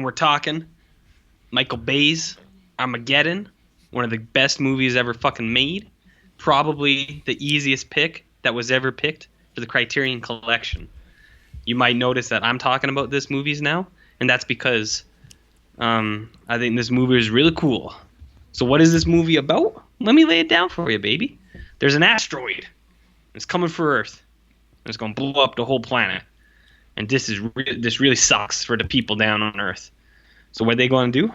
and we're talking Michael Bay's Armageddon, one of the best movies ever fucking made. Probably the easiest pick that was ever picked for the Criterion Collection. You might notice that I'm talking about this movies now, and that's because I think this movie is really cool. So what is this movie about? Let me lay it down for you, baby. There's an asteroid. It's coming for Earth. It's going to blow up the whole planet. And this really sucks for the people down on Earth. So what are they going to do?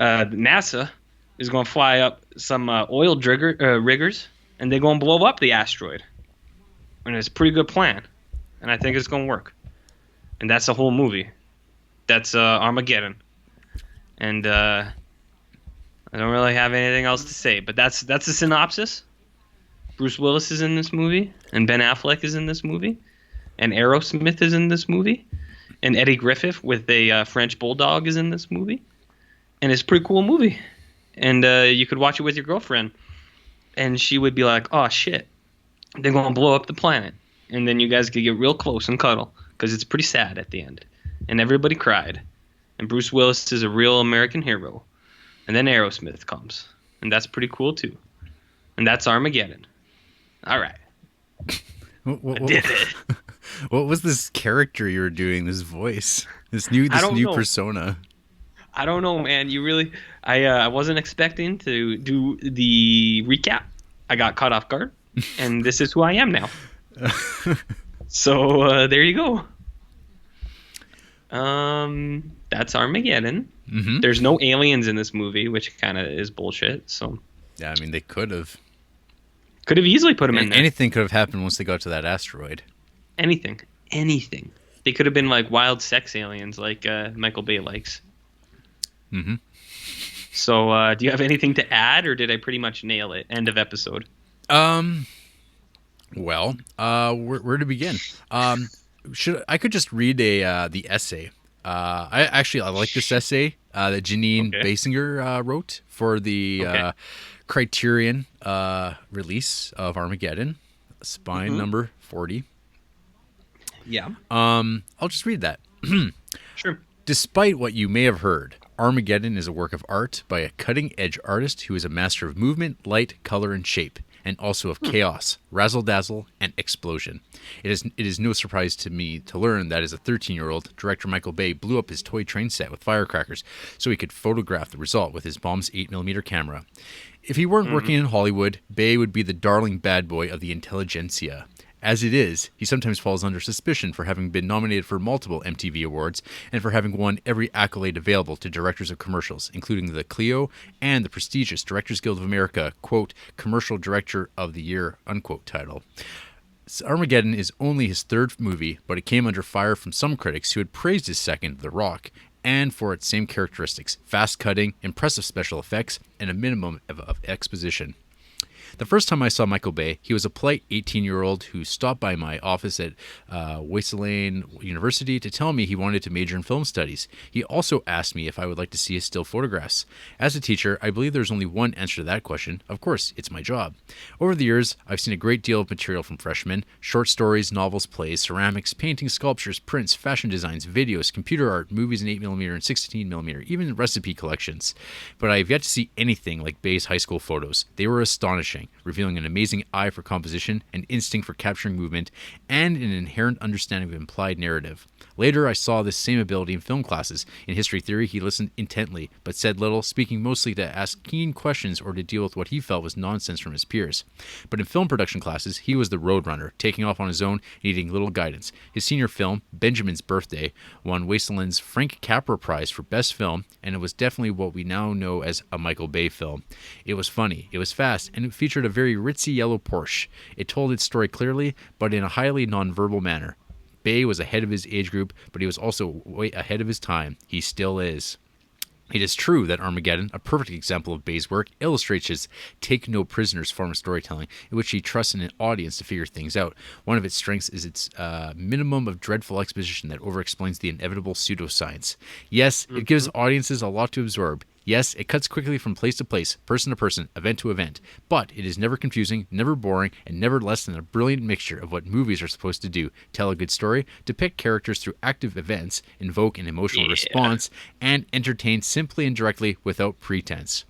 NASA is going to fly up some oil riggers, and they're going to blow up the asteroid. And it's a pretty good plan. And I think it's going to work. And that's the whole movie. That's Armageddon. And I don't really have anything else to say, but that's the synopsis. Bruce Willis is in this movie, and Ben Affleck is in this movie, and Aerosmith is in this movie, and Eddie Griffith with a French bulldog is in this movie, and it's a pretty cool movie. And you could watch it with your girlfriend, and she would be like, "Oh shit, they're gonna blow up the planet," and then you guys could get real close and cuddle because it's pretty sad at the end, and everybody cried, and Bruce Willis is a real American hero, and then Aerosmith comes, and that's pretty cool too, and that's Armageddon. All right. What, I did it. What was this character you were doing? This voice, this new persona. I don't know, man. I wasn't expecting to do the recap. I got caught off guard, and this is who I am now. So there you go. That's Armageddon. Mm-hmm. There's no aliens in this movie, which kind of is bullshit. So yeah, I mean they could have easily put them in there. Anything could have happened once they got to that asteroid. Anything. They could have been like wild sex aliens, like Michael Bay likes. Mm-hmm. So, do you have anything to add, or did I pretty much nail it? End of episode. Well, where to begin? I could just read the essay. I like this essay that Janine Basinger wrote for the Criterion release of Armageddon, spine number 40. Yeah. I'll just read that. Sure. Despite what you may have heard, Armageddon is a work of art by a cutting-edge artist who is a master of movement, light, color, and shape, and also of chaos, razzle-dazzle, and explosion. It is no surprise to me to learn that as a 13-year-old, director Michael Bay blew up his toy train set with firecrackers so he could photograph the result with his mom's 8mm camera. If he weren't working in Hollywood, Bay would be the darling bad boy of the intelligentsia. As it is, he sometimes falls under suspicion for having been nominated for multiple MTV awards and for having won every accolade available to directors of commercials, including the Clio and the prestigious Directors Guild of America, quote, Commercial Director of the Year, unquote title. Armageddon is only his third movie, but it came under fire from some critics who had praised his second, The Rock, and for its same characteristics, fast cutting, impressive special effects, and a minimum of exposition. The first time I saw Michael Bay, he was a polite 18-year-old who stopped by my office at Wesleyan University to tell me he wanted to major in film studies. He also asked me if I would like to see his still photographs. As a teacher, I believe there's only one answer to that question. Of course, it's my job. Over the years, I've seen a great deal of material from freshmen: short stories, novels, plays, ceramics, paintings, sculptures, prints, fashion designs, videos, computer art, movies in 8mm and 16mm, even recipe collections. But I have yet to see anything like Bay's high school photos. They were astonishing, revealing an amazing eye for composition, an instinct for capturing movement, and an inherent understanding of implied narrative. Later, I saw this same ability in film classes. In history theory, he listened intently, but said little, speaking mostly to ask keen questions or to deal with what he felt was nonsense from his peers. But in film production classes, he was the roadrunner, taking off on his own, needing little guidance. His senior film, Benjamin's Birthday, won Wasteland's Frank Capra Prize for Best Film, and it was definitely what we now know as a Michael Bay film. It was funny, it was fast, and it featured a very ritzy yellow Porsche. It told its story clearly, but in a highly nonverbal manner. Bay was ahead of his age group, but he was also way ahead of his time. He still is. It is true that Armageddon, a perfect example of Bay's work, illustrates his take-no-prisoners form of storytelling, in which he trusts an audience to figure things out. One of its strengths is its minimum of dreadful exposition that over-explains the inevitable pseudoscience. Yes, it gives audiences a lot to absorb. Yes, it cuts quickly from place to place, person to person, event to event, but it is never confusing, never boring, and never less than a brilliant mixture of what movies are supposed to do: tell a good story, depict characters through active events, invoke an emotional response, and entertain simply and directly without pretense.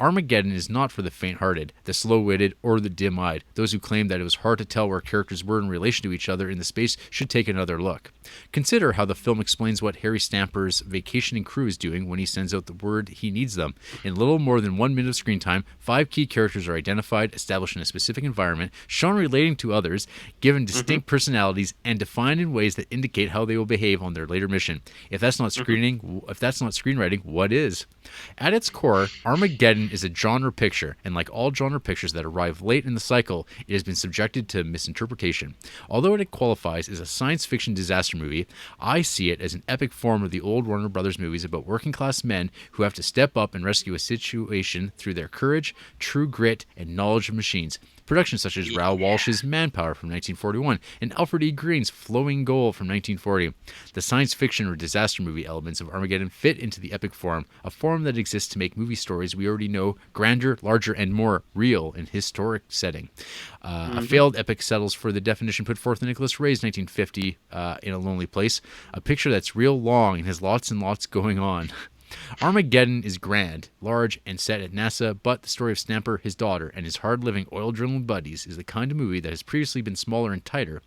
Armageddon is not for the faint-hearted, the slow-witted, or the dim-eyed. Those who claim that it was hard to tell where characters were in relation to each other in the space should take another look. Consider how the film explains what Harry Stamper's vacationing crew is doing when he sends out the word he needs them. In little more than 1 minute of screen time, 5 key characters are identified, established in a specific environment, shown relating to others, given distinct personalities, and defined in ways that indicate how they will behave on their later mission. If that's not screenwriting, what is? At its core, Armageddon is a genre picture, and like all genre pictures that arrive late in the cycle, it has been subjected to misinterpretation. Although it qualifies as a science fiction disaster movie, I see it as an epic form of the old Warner Brothers movies about working class men who have to step up and rescue a situation through their courage, true grit, and knowledge of machines. Productions such as Raoul Walsh's Manpower from 1941 and Alfred E. Green's Flowing Gold from 1940. The science fiction or disaster movie elements of Armageddon fit into the epic form, a form that exists to make movie stories we already know grander, larger, and more real in historic setting. A failed epic settles for the definition put forth in Nicholas Ray's 1950 In a Lonely Place, a picture that's real long and has lots and lots going on. Armageddon is grand, large, and set at NASA, but the story of Stamper, his daughter, and his hard-living oil-drilling buddies is the kind of movie that has previously been smaller and tighter.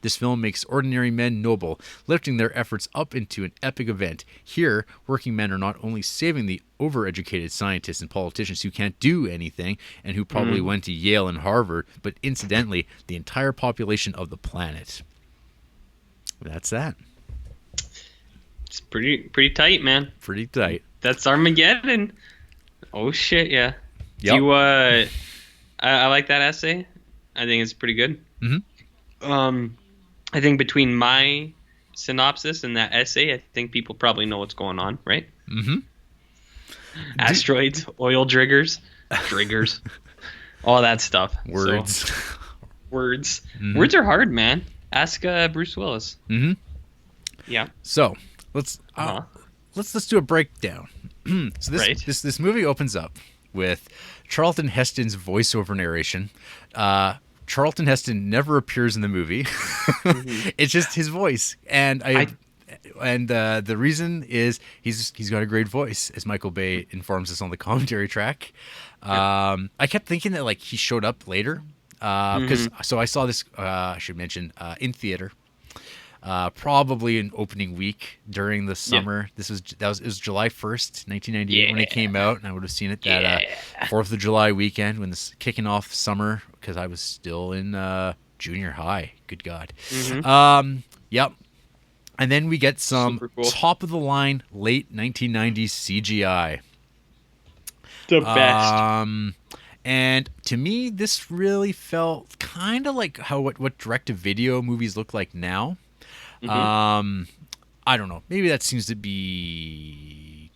This film makes ordinary men noble, lifting their efforts up into an epic event. Here, working men are not only saving the overeducated scientists and politicians who can't do anything and who probably went to Yale and Harvard, but incidentally, the entire population of the planet. That's that. It's pretty tight, man. Pretty tight. That's Armageddon. Oh shit, yeah. Yep. Do you, I like that essay. I think it's pretty good. I think between my synopsis and that essay, I think people probably know what's going on, right? Asteroids, oil driggers, all that stuff. Words. So, words. Words are hard, man. Ask Bruce Willis. Yeah. So let's do a breakdown. So Right. this movie opens up with Charlton Heston's voiceover narration. Charlton Heston never appears in the movie. It's just his voice, and the reason is he's got a great voice, as Michael Bay informs us on the commentary track. I kept thinking that like he showed up later because so I saw this. I should mention in theater. Probably an opening week during the summer. It was July 1st, 1998 when it came out, and I would have seen it that 4th of July weekend when this kicking off summer because I was still in junior high. Good God. Yep. And then we get some cool. top of the line late 1990s CGI. The best. And to me, this really felt kind of like what direct-to-video movies look like now. I don't know. Maybe that seems to be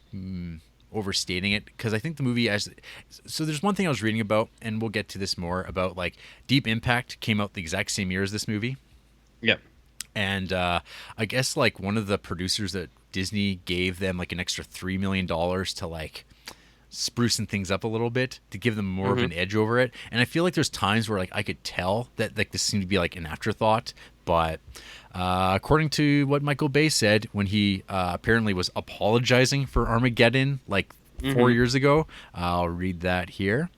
overstating it because I think the movie so there's one thing I was reading about, and we'll get to this more about like Deep Impact came out the exact same year as this movie. Yep. And I guess like one of the producers at Disney gave them like an extra $3 million to like sprucing things up a little bit to give them more of an edge over it. And I feel like there's times where like I could tell that like this seemed to be like an afterthought, but according to what Michael Bay said when he apparently was apologizing for Armageddon like 4 years ago, I'll read that here.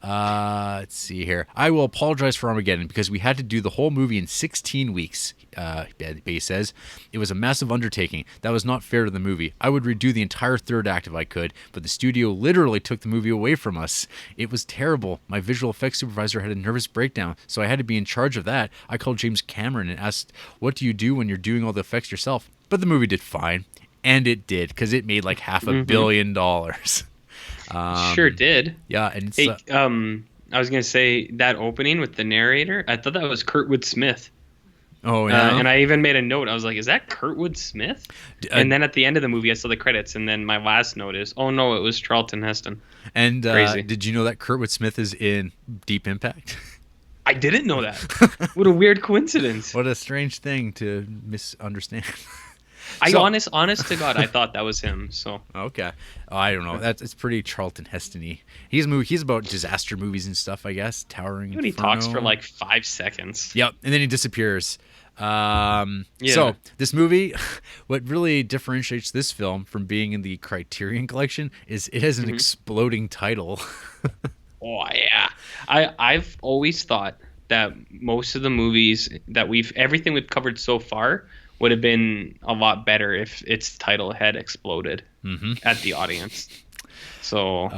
Let's see here. I will apologize for Armageddon because we had to do the whole movie in 16 weeks, Bay says. It was a massive undertaking. That was not fair to the movie. I would redo the entire third act if I could, but the studio literally took the movie away from us. It was terrible. My visual effects supervisor had a nervous breakdown, so I had to be in charge of that. I called James Cameron and asked, what do you do when you're doing all the effects yourself? But the movie did fine. And it did, because it made like $500 million. Sure did. Yeah, and it's, hey, I was gonna say that opening with the narrator. I thought that was Kurtwood Smith. Oh yeah. And I even made a note. I was like, "Is that Kurtwood Smith?" And then at the end of the movie, I saw the credits, and then my last note is, "Oh no, it was Charlton Heston." And Crazy. Did you know that Kurtwood Smith is in Deep Impact? I didn't know that. What a weird coincidence. What a strange thing to misunderstand. So Honest to God, I thought that was him. So okay, I don't know. It's pretty Charlton Heston-y. He's about disaster movies and stuff, I guess. Towering he talks for Inferno. like 5 seconds. Yep, and then he disappears. Yeah. So this movie, what really differentiates this film from being in the Criterion Collection is it has an exploding title. Oh yeah. I've always thought that most of the movies that everything we've covered so far would have been a lot better if its title had exploded at the audience. So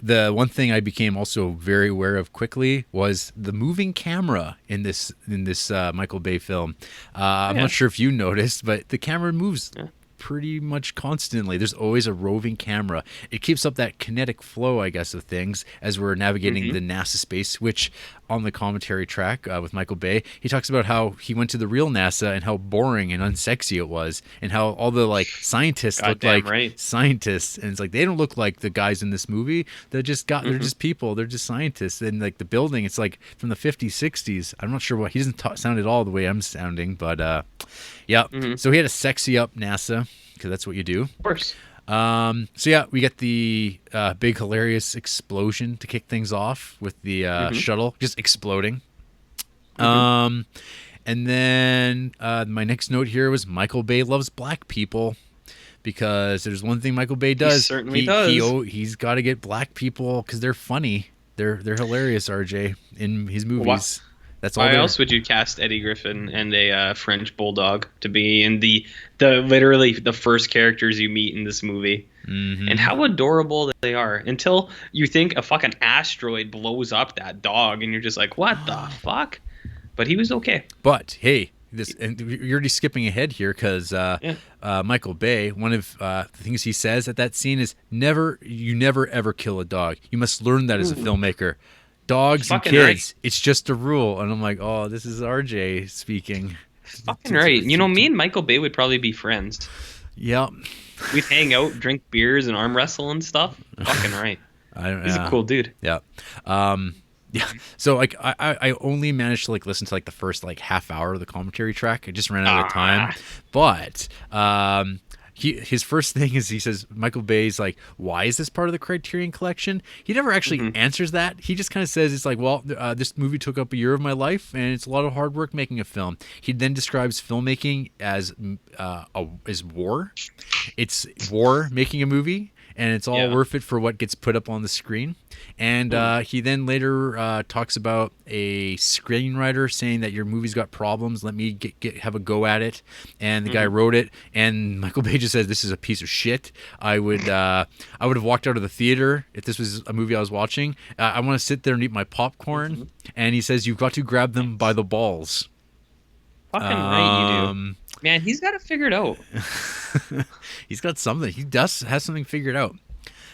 The one thing I became also very aware of quickly was the moving camera in this Michael Bay film. I'm not sure if you noticed, but the camera moves pretty much constantly. There's always a roving camera. It keeps up that kinetic flow, I guess, of things as we're navigating the NASA space, which on the commentary track with Michael Bay, he talks about how he went to the real NASA and how boring and unsexy it was, and how all the like scientists look like scientists, and it's like they don't look like the guys in this movie. They're just they're just people. They're just scientists. And like the building, it's like from the 50s, 60s. I'm not sure what he doesn't sound at all the way I'm sounding, but yeah. So he had to sexy up NASA because that's what you do. of course. So yeah, we get the big hilarious explosion to kick things off with the shuttle just exploding. And then my next note here was Michael Bay loves black people, because there's one thing Michael Bay does. He certainly does. He's got to get black people because they're funny. They're hilarious, RJ, in his movies. That's all. Why else would you cast Eddie Griffin and a French bulldog to be in the literally the first characters you meet in this movie? And how adorable they are until you think a fucking asteroid blows up that dog, and you're just like, what the fuck? But he was okay. But hey, and you're already skipping ahead here because Michael Bay, one of the things he says at that scene is you never ever kill a dog. You must learn that as a filmmaker. Dogs and kids, It's just a rule. And I'm like, oh, this is RJ speaking. Fucking right. You know, me and Michael Bay would probably be friends. Yeah. We'd hang out, drink beers, and arm wrestle and stuff. Fucking right. He's a cool dude. Yeah. Yeah. So like I only managed to like listen to like the first like half hour of the commentary track. I just ran out of time. But his first thing is he says Michael Bay's like, why is this part of the Criterion Collection? He never actually answers that. He just kind of says it's like, well, this movie took up a year of my life, and it's a lot of hard work making a film. He then describes filmmaking as war. It's war making a movie, and it's all worth it for what gets put up on the screen. And he then later talks about a screenwriter saying that your movie's got problems. Let me have a go at it. And the guy wrote it. And Michael Bay just says, this is a piece of shit. I would have walked out of the theater if this was a movie I was watching. I want to sit there and eat my popcorn. And he says, you've got to grab them by the balls. Fucking right you do. Man, he's got it figured out. He's got something. He has something figured out.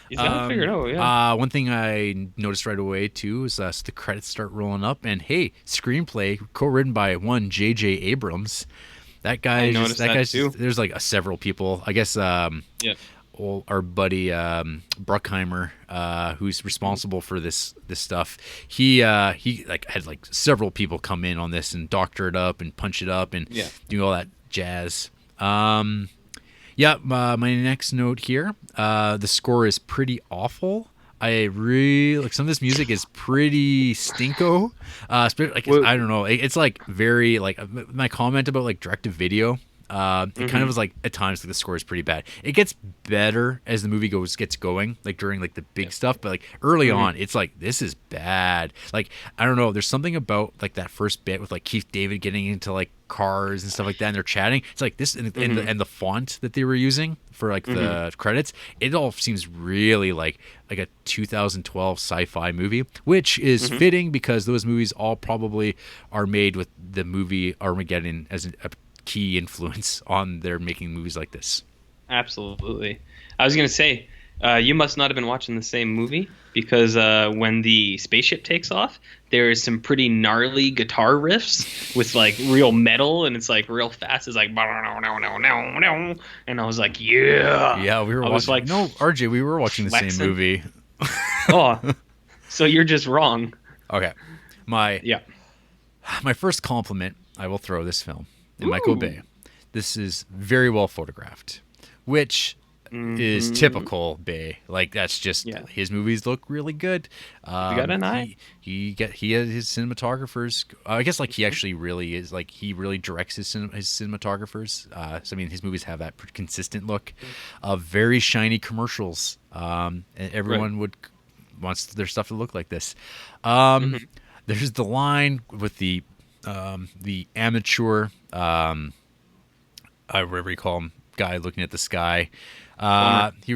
He's got it figured out, yeah. One thing I noticed right away too is so the credits start rolling up, and hey, screenplay co-written by one J.J. Abrams. That guy. Too. There's like several people. I guess. Our buddy Bruckheimer, who's responsible for this stuff. He like had like several people come in on this and doctor it up and punch it up and do all that jazz. My next note here, the score is pretty awful. I really like some of this music is pretty stinko. I don't know. It's like very like my comment about like direct-to-video. It kind of was like at times like the score is pretty bad. It gets better as the movie gets going, like during like the big stuff, but like early on it's like this is bad. Like I don't know, there's something about like that first bit with like Keith David getting into like cars and stuff like that and they're chatting. It's like this and the font that they were using for like the credits, it all seems really like a 2012 sci-fi movie, which is fitting because those movies all probably are made with the movie Armageddon as a key influence on their making movies like this. Absolutely. I was going to say, you must not have been watching the same movie because when the spaceship takes off, there is some pretty gnarly guitar riffs with like real metal, and it's like real fast. It's like, and I was like, yeah. We were watching. No, RJ, we were watching the same movie. Oh, so you're just wrong. Okay. My first compliment I will throw this film. And Michael Bay. this is very well photographed, which is typical Bay. Like that's just his movies look really good. You got an eye. He has his cinematographers. I guess like he actually really is like he really directs his cinematographers. So I mean his movies have that consistent look of very shiny commercials. And everyone wants their stuff to look like this. There's the line with the amateur whatever you call him guy looking at the sky. He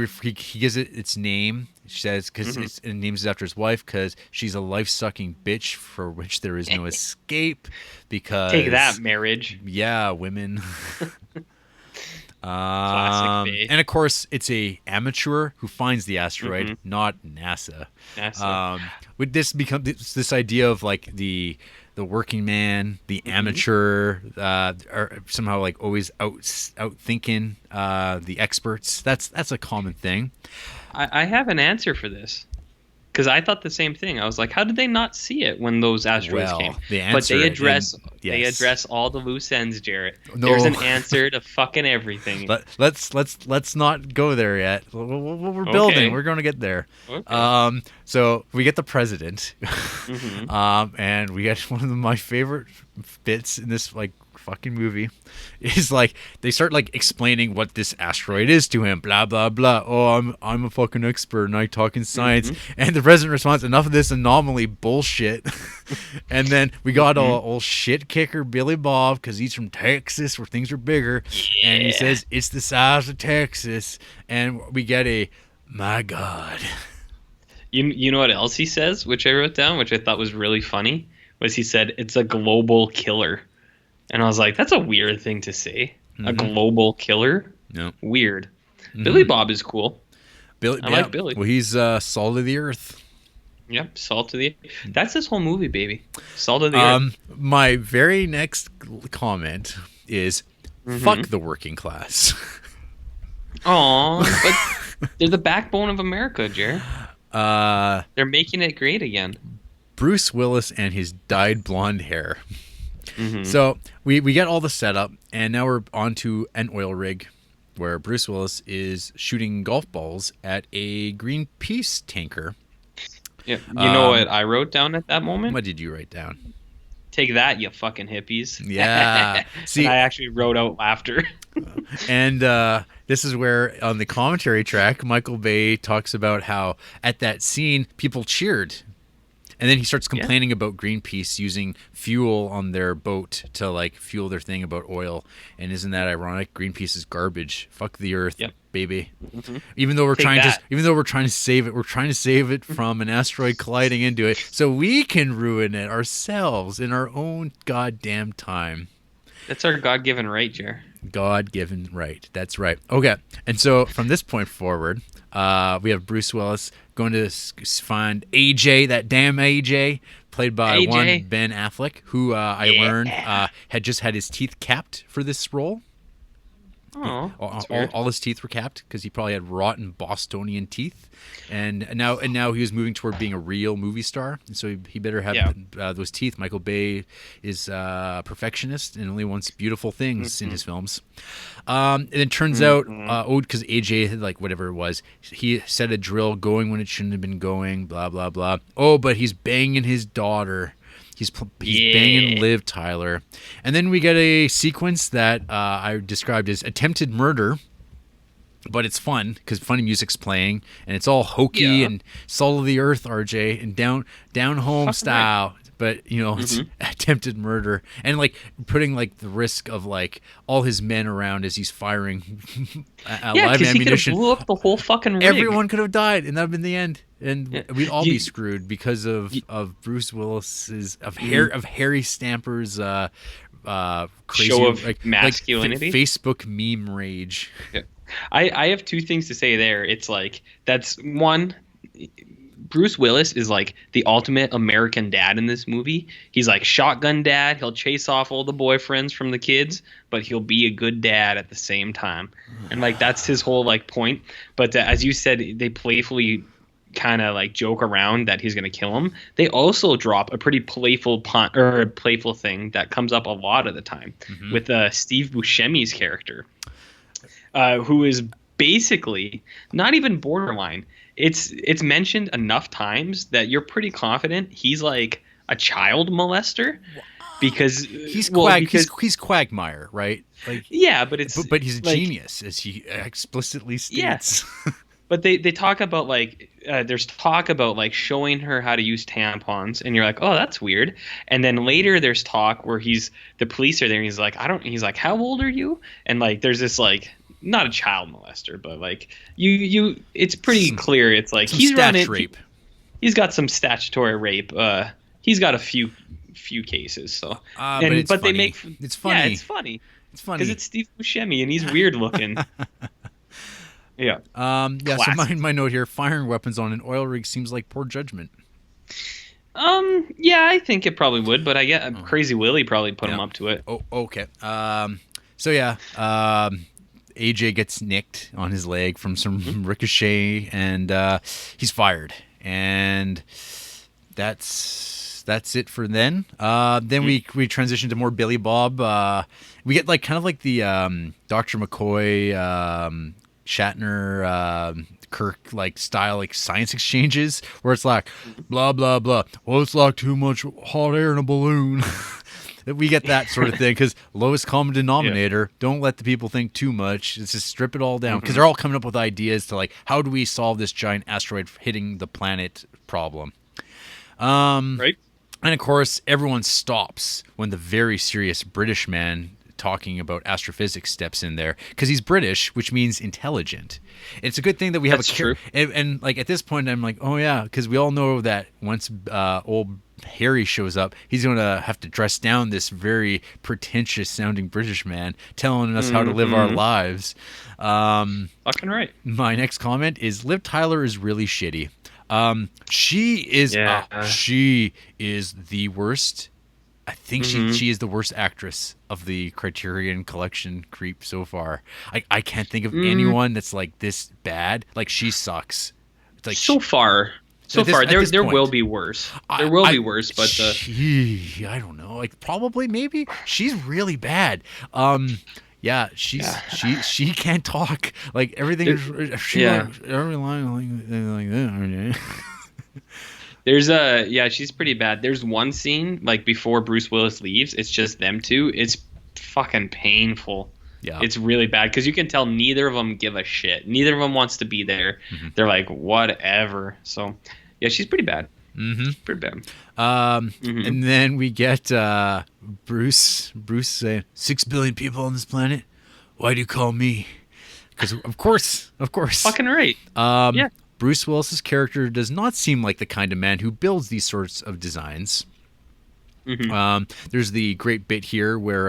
gives it its name. She says because it names it after his wife because she's a life-sucking bitch for which there is no escape. Because take that, marriage. Yeah, women. Classic Bay. And of course, it's a amateur who finds the asteroid, not NASA. Would this become this idea of like the working man, the amateur, are somehow like always out thinking the experts? That's a common thing. I have an answer for this. Because I thought the same thing. I was like, how did they not see it when those asteroids came? But they address all the loose ends, Jarrett. No. There's an answer to fucking everything. Let's not go there yet. We're building. We're going to get there. Okay. So we get the president, and we get one of my favorite bits in this like fucking movie is like they start like explaining what this asteroid is to him, blah blah blah. Oh, I'm a fucking expert and I talk in science. And the president responds, enough of this anomaly bullshit. And then we got old shit kicker Billy Bob because he's from Texas where things are bigger, and he says it's the size of Texas, and we get a my God. You know what else he says, which I wrote down, which I thought was really funny, was he said it's a global killer. And I was like, that's a weird thing to say. A global killer? No. Weird. Billy Bob is cool. I like Billy. Well, he's salt of the earth. Yep, salt of the earth. That's this whole movie, baby. Salt of the earth. My very next comment is, fuck the working class. Aw, but they're the backbone of America, Jer. They're making it great again. Bruce Willis and his dyed blonde hair. So we get all the setup, and now we're on to an oil rig where Bruce Willis is shooting golf balls at a Greenpeace tanker. Yeah, you know what I wrote down at that moment? What did you write down? Take that, you fucking hippies. Yeah. See, I actually wrote out laughter. And this is where on the commentary track, Michael Bay talks about how at that scene people cheered. And then he starts complaining about Greenpeace using fuel on their boat to like fuel their thing about oil. And isn't that ironic? Greenpeace is garbage. Fuck the earth, baby. Even though we're trying to save it, we're trying to save it from an asteroid colliding into it, so we can ruin it ourselves in our own goddamn time. That's our God-given right, Jer. God-given right. That's right. Okay. And so from this point forward, we have Bruce Willis going to find AJ, that damn AJ, played by one Ben Affleck, who I learned had just had his teeth capped for this role. Oh, all his teeth were capped because he probably had rotten Bostonian teeth, and now he was moving toward being a real movie star, and so he better have those teeth. Michael Bay is a perfectionist and only wants beautiful things in his films. And it turns out, because AJ had like whatever it was, he set a drill going when it shouldn't have been going. Blah blah blah. Oh, but he's banging his daughter. He's banging Liv Tyler. And then we get a sequence that I described as attempted murder, but it's fun because funny music's playing, and it's all hokey and salt of the earth, RJ, and down home style. Right. But, you know, it's attempted murder. And, like, putting, like, the risk of, like, all his men around as he's firing live ammunition. He could have blew up the whole fucking rig. Everyone could have died, and that would have been the end. And we'd all be screwed because of Bruce Willis's, of Harry Stamper's crazy show of masculinity. Facebook meme rage. Yeah. I have two things to say there. It's like, that's one... Bruce Willis is like the ultimate American dad in this movie. He's like shotgun dad. He'll chase off all the boyfriends from the kids, but he'll be a good dad at the same time. And like that's his whole like point. But as you said, they playfully kind of like joke around that he's gonna kill him, they also drop a pretty playful pun or a playful thing that comes up a lot of the time with Steve Buscemi's character, who is basically not even borderline. It's mentioned enough times that you're pretty confident he's like a child molester because he's he's Quagmire, right? Like yeah, but it's but he's a like, genius, as he explicitly states. Yeah. But they talk about like there's talk about like showing her how to use tampons, and you're like, oh, that's weird. And then later there's talk where the police are there, and he's like, he's like, how old are you? And like there's this like not a child molester, but like it's pretty clear. It's like he's running rape. He's got some statutory rape. He's got a few cases. So but they make it's funny. Yeah, it's funny. It's funny because it's Steve Buscemi and he's weird looking. Yeah. Yeah. Classic. So my note here: firing weapons on an oil rig seems like poor judgment. Yeah, I think it probably would, but I get Crazy Willie probably put him up to it. Oh, okay. So yeah. AJ gets nicked on his leg from some ricochet, and he's fired. And that's it for then. Then we transition to more Billy Bob. We get like kind of like the Dr. McCoy, Shatner, Kirk like style like science exchanges where it's like blah blah blah. Well, it's like too much hot air in a balloon. We get that sort of thing because lowest common denominator. Yeah. Don't let the people think too much. It's just strip it all down because they're all coming up with ideas to like how do we solve this giant asteroid hitting the planet problem. Right. And of course, everyone stops when the very serious British man talking about astrophysics steps in there because he's British, which means intelligent. It's a good thing that we have That's true. And like at this point, I'm like, oh yeah, because we all know that once old Harry shows up, he's going to have to dress down this very pretentious sounding British man telling us how to live our lives. Fucking right. My next comment is Liv Tyler is really shitty. She is the worst. I think she is the worst actress of the Criterion Collection creep so far. I can't think of anyone that's like this bad. Like she sucks. It's like so far. There will be worse. There will be worse, but I don't know. Like probably maybe she's really bad. Yeah, she can't talk. Like everything is every line like she's pretty bad. There's one scene like before Bruce Willis leaves, it's just them two. It's fucking painful. Yeah. It's really bad because you can tell neither of them give a shit. Neither of them wants to be there. They're like whatever. So, yeah, she's pretty bad. Pretty bad. And then we get Bruce saying 6 billion people on this planet. Why do you call me? Because of course. Fucking right. Yeah. Bruce Willis's character does not seem like the kind of man who builds these sorts of designs. There's the great bit here where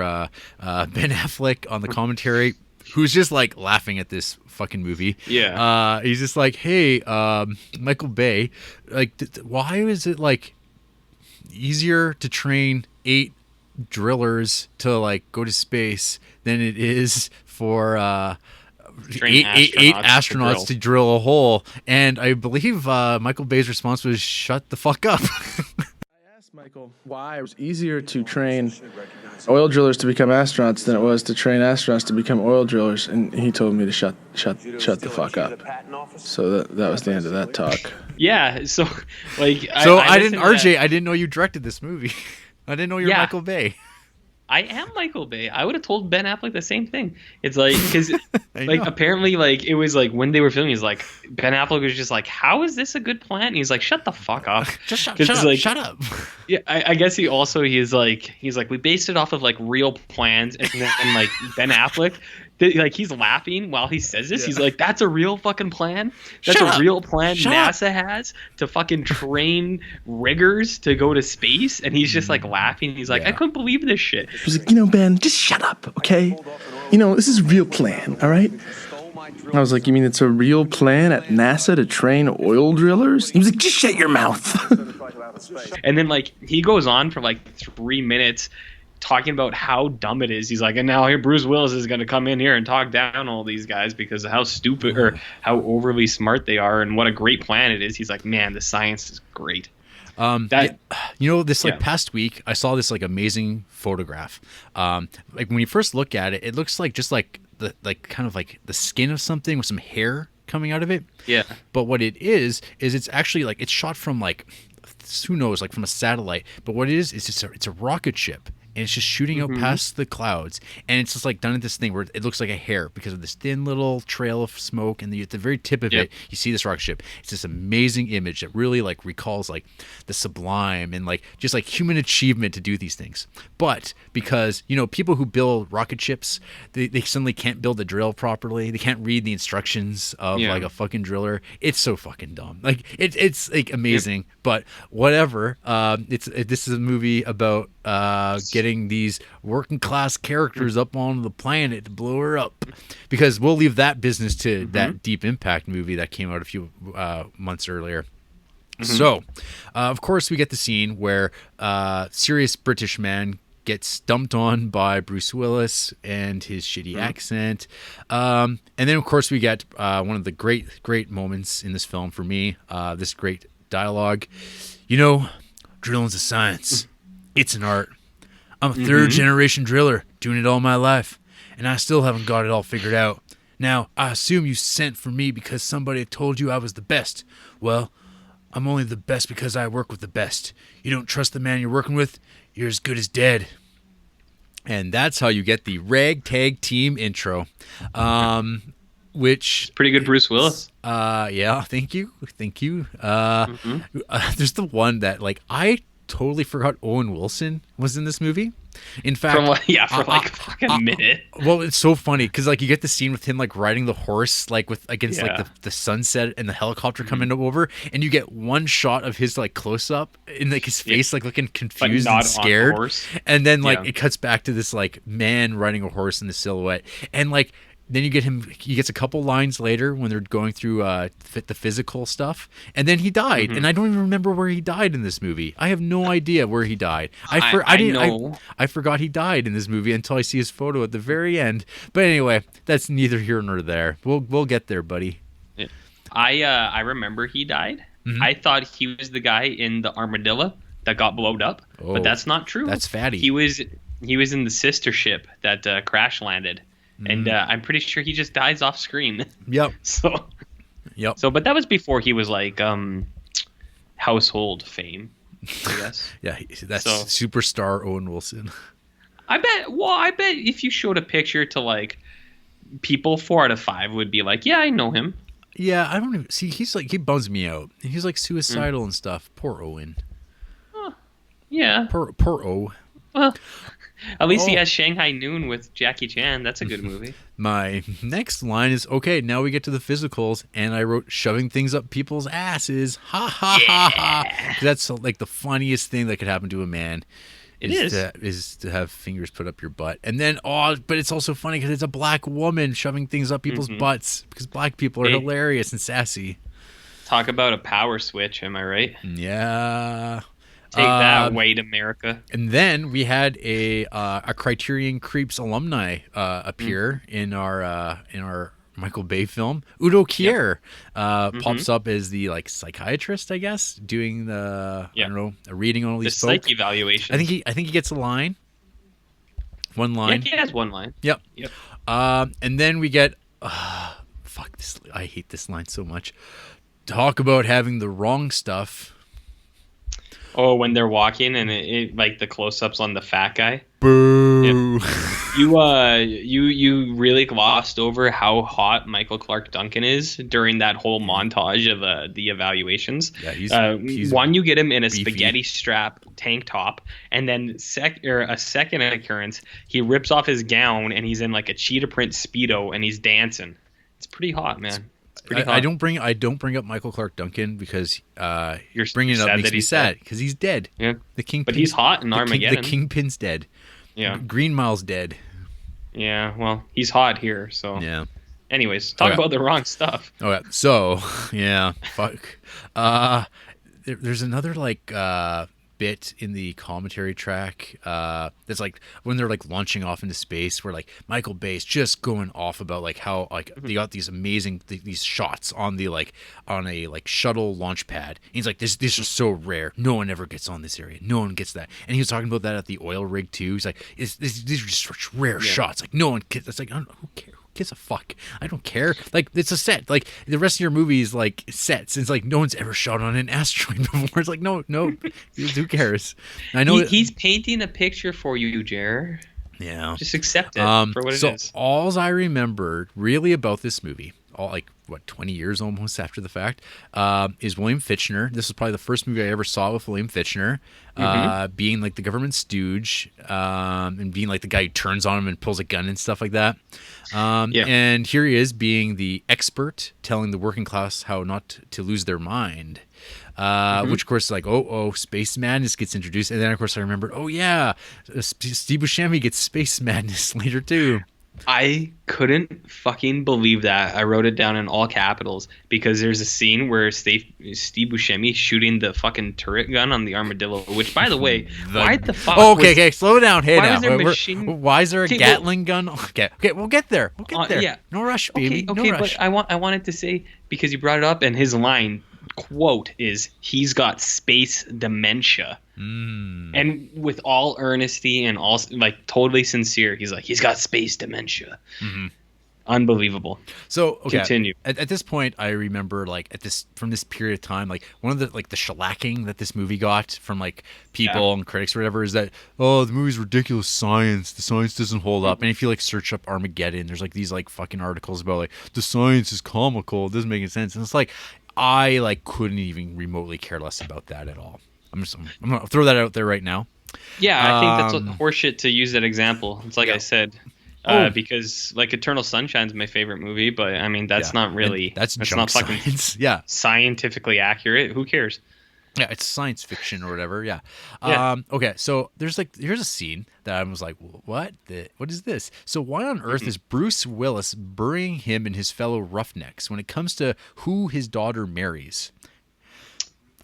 Ben Affleck on the commentary, who's just like laughing at this fucking movie. Yeah. He's just like, hey, Michael Bay, like, why is it like easier to train 8 drillers to like go to space than it is for eight astronauts to drill a hole? And I believe Michael Bay's response was, shut the fuck up. Michael, why it was easier to train oil drillers to become astronauts than it was to train astronauts to become oil drillers, and he told me to shut the fuck up. So that was the end of that talk. Yeah, so like I didn't know you directed this movie. I didn't know you were Michael Bay. I am Michael Bay. I would have told Ben Affleck the same thing. It's like because like apparently like it was like when they were filming, he's like Ben Affleck was just like, how is this a good plan? And he's like, shut the fuck up. Just shut up. Yeah, I guess he's like we based it off of like real plans, and then like Ben Affleck. Like he's laughing while he says this. Yeah. He's like, "That's a real fucking plan. That's a real plan NASA has to fucking train riggers to go to space." And he's just like laughing. He's like, "I couldn't believe this shit." He's like, Ben, just shut up, okay? This is a real plan, all right? I was like, "You mean it's a real plan at NASA to train oil drillers?" He was like, "Just shut your mouth." And then like he goes on for like 3 minutes. talking about how dumb it is. He's like, and now here Bruce Willis is going to come in here and talk down all these guys because of how stupid or how overly smart they are and what a great plan it is. He's like, man, the science is great. This past week I saw this like amazing photograph. Like when you first look at it, it looks like just like the kind of like the skin of something with some hair coming out of it. Yeah. But what it is it's actually like it's shot from like who knows, like from a satellite. But what it is just it's a rocket ship. And it's just shooting out past the clouds. And it's just like done at this thing where it looks like a hair because of this thin little trail of smoke. And at the very tip of it, you see this rocket ship. It's this amazing image that really like recalls like the sublime and like just like human achievement to do these things. But because, people who build rocket ships, they suddenly can't build a drill properly. They can't read the instructions of like a fucking driller. It's so fucking dumb. Like it's like amazing, but whatever. This is a movie about getting these working class characters up on the planet to blow her up, because we'll leave that business to that Deep Impact movie that came out a few months earlier. So of course we get the scene where serious British man gets dumped on by Bruce Willis and his shitty accent, and then of course we get one of the great moments in this film for me, this great dialogue. Drilling's a science. It's an art. I'm a third-generation driller, doing it all my life, and I still haven't got it all figured out. Now, I assume you sent for me because somebody told you I was the best. Well, I'm only the best because I work with the best. You don't trust the man you're working with, you're as good as dead. And that's how you get the ragtag team intro, which... Pretty good Bruce Willis. Yeah, thank you. There's the one that, like, I totally forgot Owen Wilson was in this movie. In fact, for like a fucking minute. Well, it's so funny because like you get the scene with him like riding the horse like against like the sunset and the helicopter coming over, and you get one shot of his like close up in like his face like looking confused and scared, and then like it cuts back to this like man riding a horse in the silhouette, and like then you get him. He gets a couple lines later when they're going through the physical stuff, and then he died. And I don't even remember where he died in this movie. I have no idea where he died. I forgot he died in this movie until I see his photo at the very end. But anyway, that's neither here nor there. We'll get there, buddy. Yeah. I remember he died. I thought he was the guy in the armadillo that got blowed up, but that's not true. That's Fatty. He was in the sister ship that crash landed. And I'm pretty sure he just dies off screen. Yep. So, but that was before he was like household fame, I guess. Yeah, that's superstar Owen Wilson. I bet if you showed a picture to like people, 4 out of 5 would be like, yeah, I know him. Yeah, I don't even see. He's like, he bums me out. He's like suicidal and stuff. Poor Owen. Yeah. Poor O. Well, at least he has Shanghai Noon with Jackie Chan. That's a good movie. My next line is, okay, now we get to the physicals, and I wrote shoving things up people's asses. Ha, ha, ha, ha. That's like the funniest thing that could happen to a man. Is to have fingers put up your butt. And then, but it's also funny because it's a black woman shoving things up people's butts, because black people are hilarious and sassy. Talk about a power switch, am I right? Yeah. Take that, white America. And then we had a Criterion Creeps alumni appear in our Michael Bay film. Udo Kier pops up as the like psychiatrist, I guess, doing the I don't know, a reading on all these psych evaluation. I think he gets a line. One line. Yeah, he has one line. Yep. And then we get fuck this. I hate this line so much. Talk about having the wrong stuff. Oh, when they're walking and it like the close-ups on the fat guy. Boo! Yeah. You really glossed over how hot Michael Clark Duncan is during that whole montage of the evaluations. Yeah, he's one, you get him in a beefy spaghetti strap tank top, and then a second occurrence, he rips off his gown and he's in like a cheetah print Speedo and he's dancing. It's pretty hot, man. I don't bring up Michael Clark Duncan because you're bringing it up makes me sad because he's dead. Yeah, the Kingpin. But he's hot in Armageddon. The Kingpin's dead. Yeah, Green Mile's dead. Yeah, well, he's hot here. So yeah. Anyways, talk about the wrong stuff. Okay, so yeah, fuck. There's another like bit in the commentary track that's like when they're like launching off into space, where like Michael Bay's just going off about like how like they got these amazing these shots on the like on a like shuttle launch pad. And he's like, these are so rare. No one ever gets on this area. No one gets that. And he was talking about that at the oil rig too. He's like, these are just such rare shots. Like no one gets. It's like, I don't know, who cares? Gives a fuck. I don't care. Like it's a set. Like the rest of your movies, like sets. It's like no one's ever shot on an asteroid before. It's like no, who cares? I know he's painting a picture for you, Jer. Yeah, just accept it for what it is. So all I remember really about this movie, all like what 20 years almost after the fact, is William Fichtner. This was probably the first movie I ever saw with William Fichtner, being like the government stooge, and being like the guy who turns on him and pulls a gun and stuff like that. And here he is being the expert telling the working class how not to lose their mind. Which of course like Space Madness gets introduced, and then of course I remembered Steve Buscemi gets Space Madness later too. I couldn't fucking believe that. I wrote it down in all capitals because there's a scene where Steve Buscemi shooting the fucking turret gun on the armadillo. Which, by the way, why the fuck? Okay, slow down. Hey, why now. Why is there a Gatling gun? Okay, we'll get there. Yeah. No rush, baby. Okay, no rush. But I wanted to say, because you brought it up, and his line quote is, "He's got space dementia." And with all earnesty and all like totally sincere, he's like, he's got space dementia. Unbelievable. So continue. At this point, I remember like from this period of time, like one of the like the shellacking that this movie got from like people and critics or whatever is that the movie's ridiculous science. The science doesn't hold up. And if you like search up Armageddon, there's like these like fucking articles about like the science is comical. It doesn't make any sense. And it's like I like couldn't even remotely care less about that at all. I'm gonna throw that out there right now. Yeah, I think that's horseshit to use that example. It's like I said, because like Eternal Sunshine's my favorite movie, but I mean that's not really that's not fucking science. Yeah, scientifically accurate. Who cares? Yeah, it's science fiction or whatever. Yeah. Okay, so here's a scene that I was like, what is this? So why on earth is Bruce Willis burying him and his fellow roughnecks when it comes to who his daughter marries?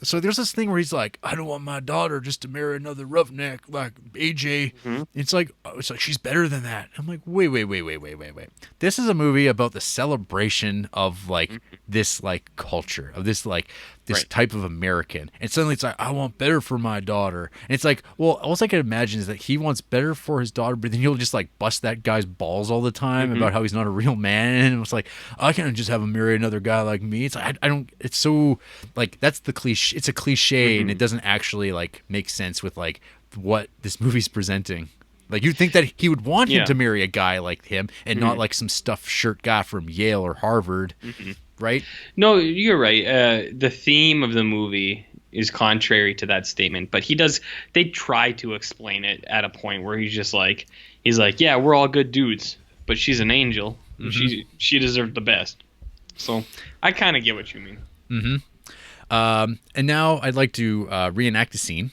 So there's this thing where he's like, I don't want my daughter just to marry another roughneck like AJ. It's like she's better than that. I'm like, wait. This is a movie about the celebration of like this like culture of this like this type of American. And suddenly it's like, I want better for my daughter. And it's like, well, all I can imagine is that he wants better for his daughter, but then he'll just like bust that guy's balls all the time about how he's not a real man. And it's like, I can't just have him marry another guy like me. It's like, I don't, it's so like, that's the cliche. It's a cliche and it doesn't actually like make sense with like what this movie's presenting. Like you'd think that he would want him to marry a guy like him and not like some stuffed shirt guy from Yale or Harvard. Right? No, you're right. The theme of the movie is contrary to that statement, but they try to explain it at a point where he's like, yeah, we're all good dudes, but she's an angel. And she deserved the best. So I kind of get what you mean. And now I'd like to reenact a scene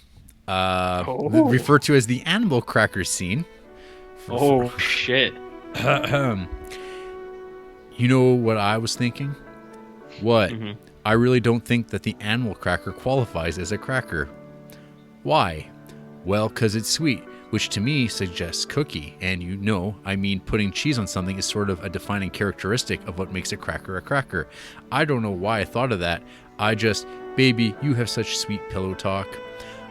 referred to as the animal crackers scene. Shit. You know what I was thinking? What? I really don't think that the animal cracker qualifies as a cracker. Why? Well, because it's sweet, which to me suggests cookie. And you know, I mean, putting cheese on something is sort of a defining characteristic of what makes a cracker a cracker. I don't know why I thought of that. Baby, you have such sweet pillow talk.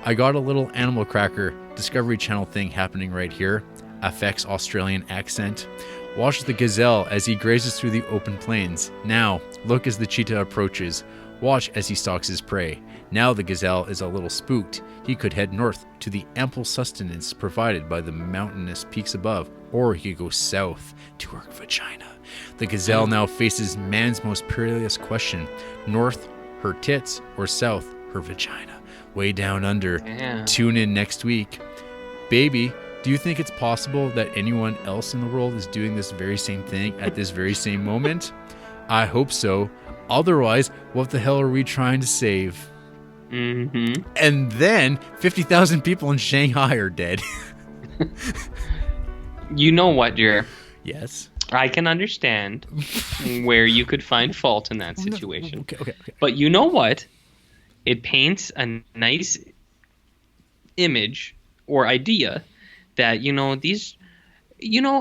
I got a little animal cracker Discovery Channel thing happening right here. FX Australian accent. Watch the gazelle as he grazes through the open plains. Now, look as the cheetah approaches. Watch as he stalks his prey. Now the gazelle is a little spooked. He could head north to the ample sustenance provided by the mountainous peaks above, or he could go south to her vagina. The gazelle now faces man's most perilous question. North, her tits, or south, her vagina. Way down under. Damn. Tune in next week. Baby, do you think it's possible that anyone else in the world is doing this very same thing at this very same moment? I hope so. Otherwise, what the hell are we trying to save? And then 50,000 people in Shanghai are dead. You know what, Jer? Yes. I can understand where you could find fault in that situation. Okay. But you know what? It paints a nice image or idea that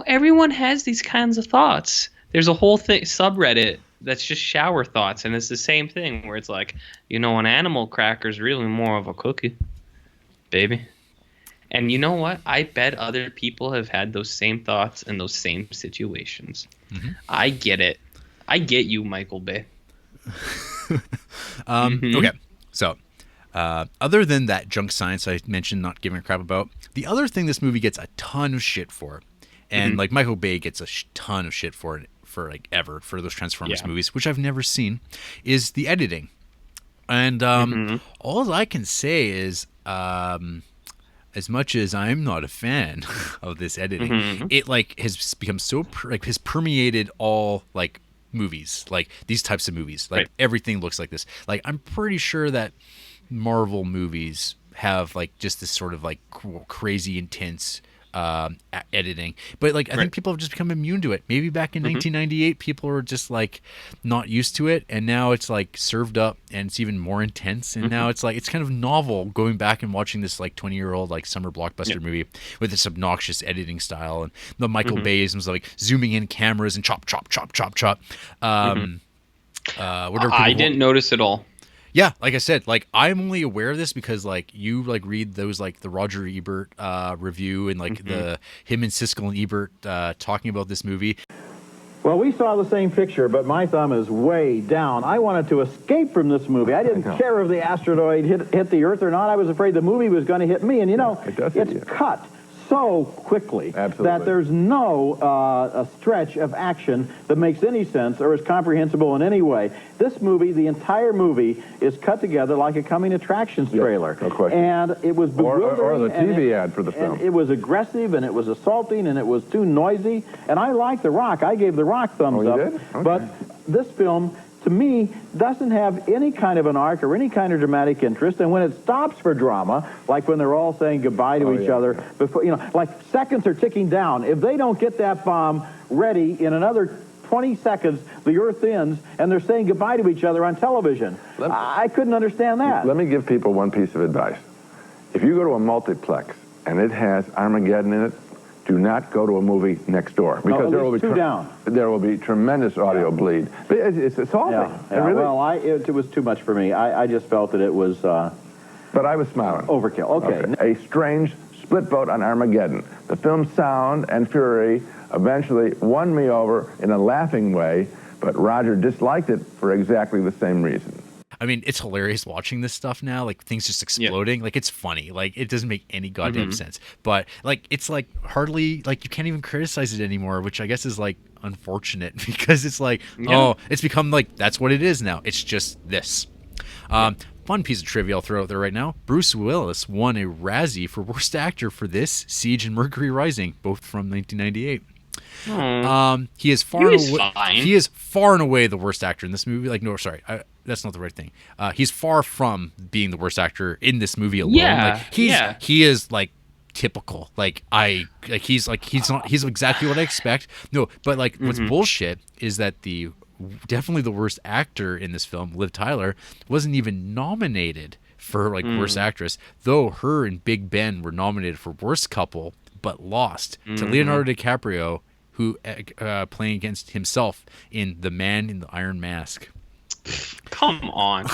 everyone has these kinds of thoughts. There's a whole subreddit that's just shower thoughts, and it's the same thing where it's like, an animal cracker is really more of a cookie, baby. And you know what? I bet other people have had those same thoughts in those same situations. Mm-hmm. I get it. I get you, Michael Bay. Okay, so other than that junk science I mentioned not giving a crap about, the other thing this movie gets a ton of shit for, and like Michael Bay gets a ton of shit for those Transformers movies, which I've never seen, is the editing. And all I can say is, as much as I'm not a fan of this editing, it has become so has permeated all movies, these types of movies. Everything looks like this. I'm pretty sure that Marvel movies have just this sort of crazy intense editing, but I think people have just become immune to it. Maybe back in 1998 people were just not used to it, and now it's served up and it's even more intense, and now it's kind of novel going back and watching this 20-year-old summer blockbuster movie with this obnoxious editing style, and the Michael Bayisms zooming in cameras and chop chop chop chop chop. I didn't notice at all. Yeah, like I said, I'm only aware of this because you read those the Roger Ebert review and the him and Siskel and Ebert talking about this movie. Well, we saw the same picture, but my thumb is way down. I wanted to escape from this movie. I didn't care if the asteroid hit the Earth or not. I was afraid the movie was going to hit me, and it's cut so quickly that there's no a stretch of action that makes any sense or is comprehensible in any way. This movie, the entire movie, is cut together like a coming attractions trailer. No question. And it was bewildering. Or the TV ad for the film. And it was aggressive, and it was assaulting, and it was too noisy. And I like The Rock. I gave The Rock thumbs up. Did? Okay. But this film, to me, doesn't have any kind of an arc or any kind of dramatic interest. And when it stops for drama, like when they're all saying goodbye to each other, before seconds are ticking down. If they don't get that bomb ready in another 20 seconds, the Earth ends, and they're saying goodbye to each other on television. I couldn't understand that. Let me give people one piece of advice. If you go to a multiplex and it has Armageddon in it, do not go to a movie next door, because there will be tremendous audio bleed. But it's assaulting. Really, well, it was too much for me. I just felt that it was. But I was smiling. Overkill. Okay. A strange split vote on Armageddon. The film's sound and fury eventually won me over in a laughing way, but Roger disliked it for exactly the same reason. I mean, it's hilarious watching this stuff now, things just exploding. It's funny. It doesn't make any goddamn sense. But, it's, hardly, you can't even criticize it anymore, which I guess is, unfortunate, because it's it's become, that's what it is now. It's just this. Fun piece of trivia I'll throw out there right now. Bruce Willis won a Razzie for Worst Actor for this, Siege, and Mercury Rising, both from 1998. He is far and away the worst actor in this movie. That's not the right thing. He's far from being the worst actor in this movie alone. He is typical. He's exactly what I expect. No, but what's bullshit is that definitely the worst actor in this film, Liv Tyler, wasn't even nominated for worst actress, though her and Big Ben were nominated for worst couple, but lost to Leonardo DiCaprio, who playing against himself in The Man in the Iron Mask. Come on.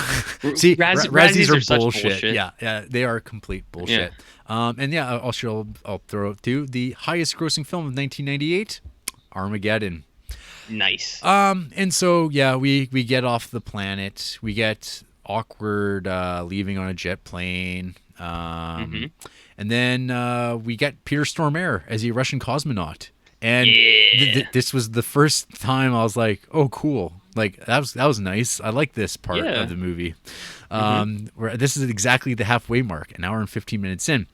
See, Razzies are bullshit. Yeah, they are complete bullshit. And I'll throw out too the highest grossing film of 1998, Armageddon. Nice. And so we get off the planet. We get awkward leaving on a jet plane. And then we get Peter Stormare as a Russian cosmonaut. And this was the first time I was like, oh, cool. That was nice. I like this part of the movie. Where this is exactly the halfway mark, an hour and 15 minutes in.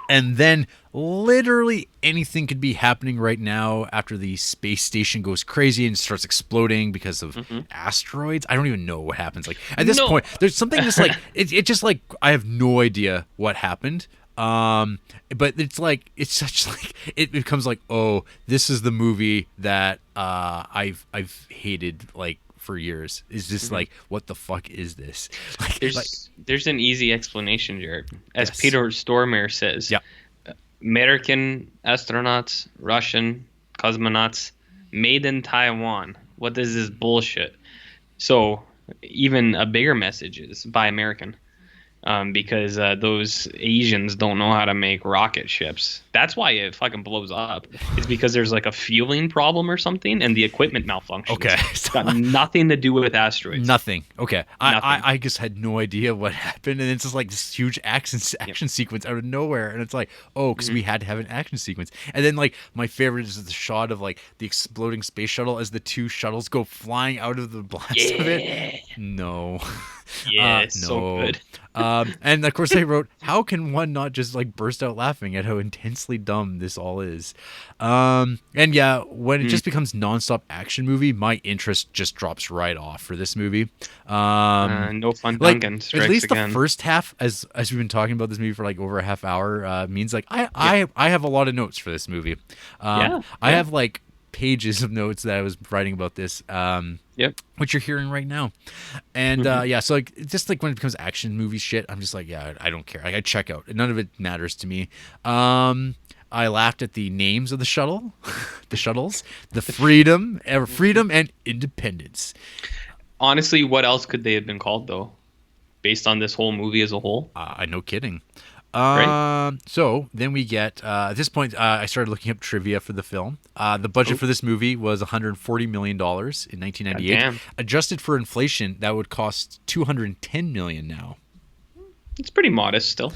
And then literally anything could be happening right now after the space station goes crazy and starts exploding because of asteroids. I don't even know what happens. At this point, there's something just it just I have no idea what happened. But it becomes oh, this is the movie that I've hated for years. Is just like, what the fuck is this? There's an easy explanation, Jared. As Yes. Peter Stormare says, Yeah. American astronauts, Russian cosmonauts, made in Taiwan. What is this bullshit? So even a bigger message is buy American. Because those Asians don't know how to make rocket ships. That's why it fucking blows up. It's because there's like a fueling problem or something, and the equipment malfunctions. Okay. It's got nothing to do with asteroids. Nothing. Okay. Nothing. I just had no idea what happened, and it's just like this huge action sequence out of nowhere, and it's like, oh, because we had to have an action sequence. And then like my favorite is the shot of like the exploding space shuttle as the two shuttles go flying out of the blast of it. No. Yeah, it's so good. And of course I wrote, how can one not just like burst out laughing at how intensely dumb this all is? And yeah, when it just becomes nonstop action movie, my interest just drops right off for this movie. No fun Like, Duncan at strikes least again. the first half, as we've been talking about this movie for like over a half hour, means like I have a lot of notes for this movie. I have like pages of notes that I was writing about this. Which you're hearing right now. And yeah, so like just like when it becomes action movie shit, I'm just like, yeah, I don't care. Like, I check out. None of it matters to me. I laughed at the names of the shuttles, the freedom and independence. Honestly, what else could they have been called though, based on this whole movie as a whole? No kidding. Right. So then we get at this point, I started looking up trivia for the film. The budget for this movie was $140 million in 1998. Goddamn. Adjusted for inflation, that would cost $210 million now. It's pretty modest still.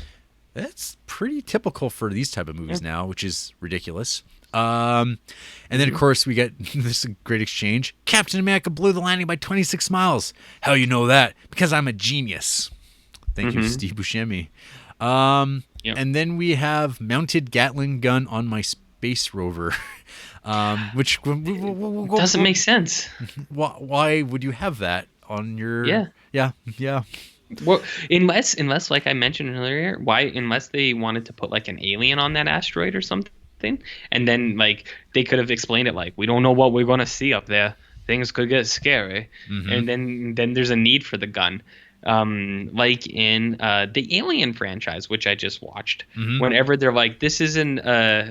That's pretty typical for these type of movies now, which is ridiculous. And then of course we get this great exchange. Captain America blew the landing by 26 miles. How you know that? Because I'm a genius. Thank you, Steve Buscemi. And then we have mounted Gatling gun on my space rover, which Doesn't make sense. Why would you have that on your? Yeah. Well, unless like I mentioned earlier, unless they wanted to put like an alien on that asteroid or something, and then like they could have explained it like, we don't know what we're gonna see up there. Things could get scary, and then there's a need for the gun. Like in the Alien franchise, which I just watched, whenever they're like, this isn't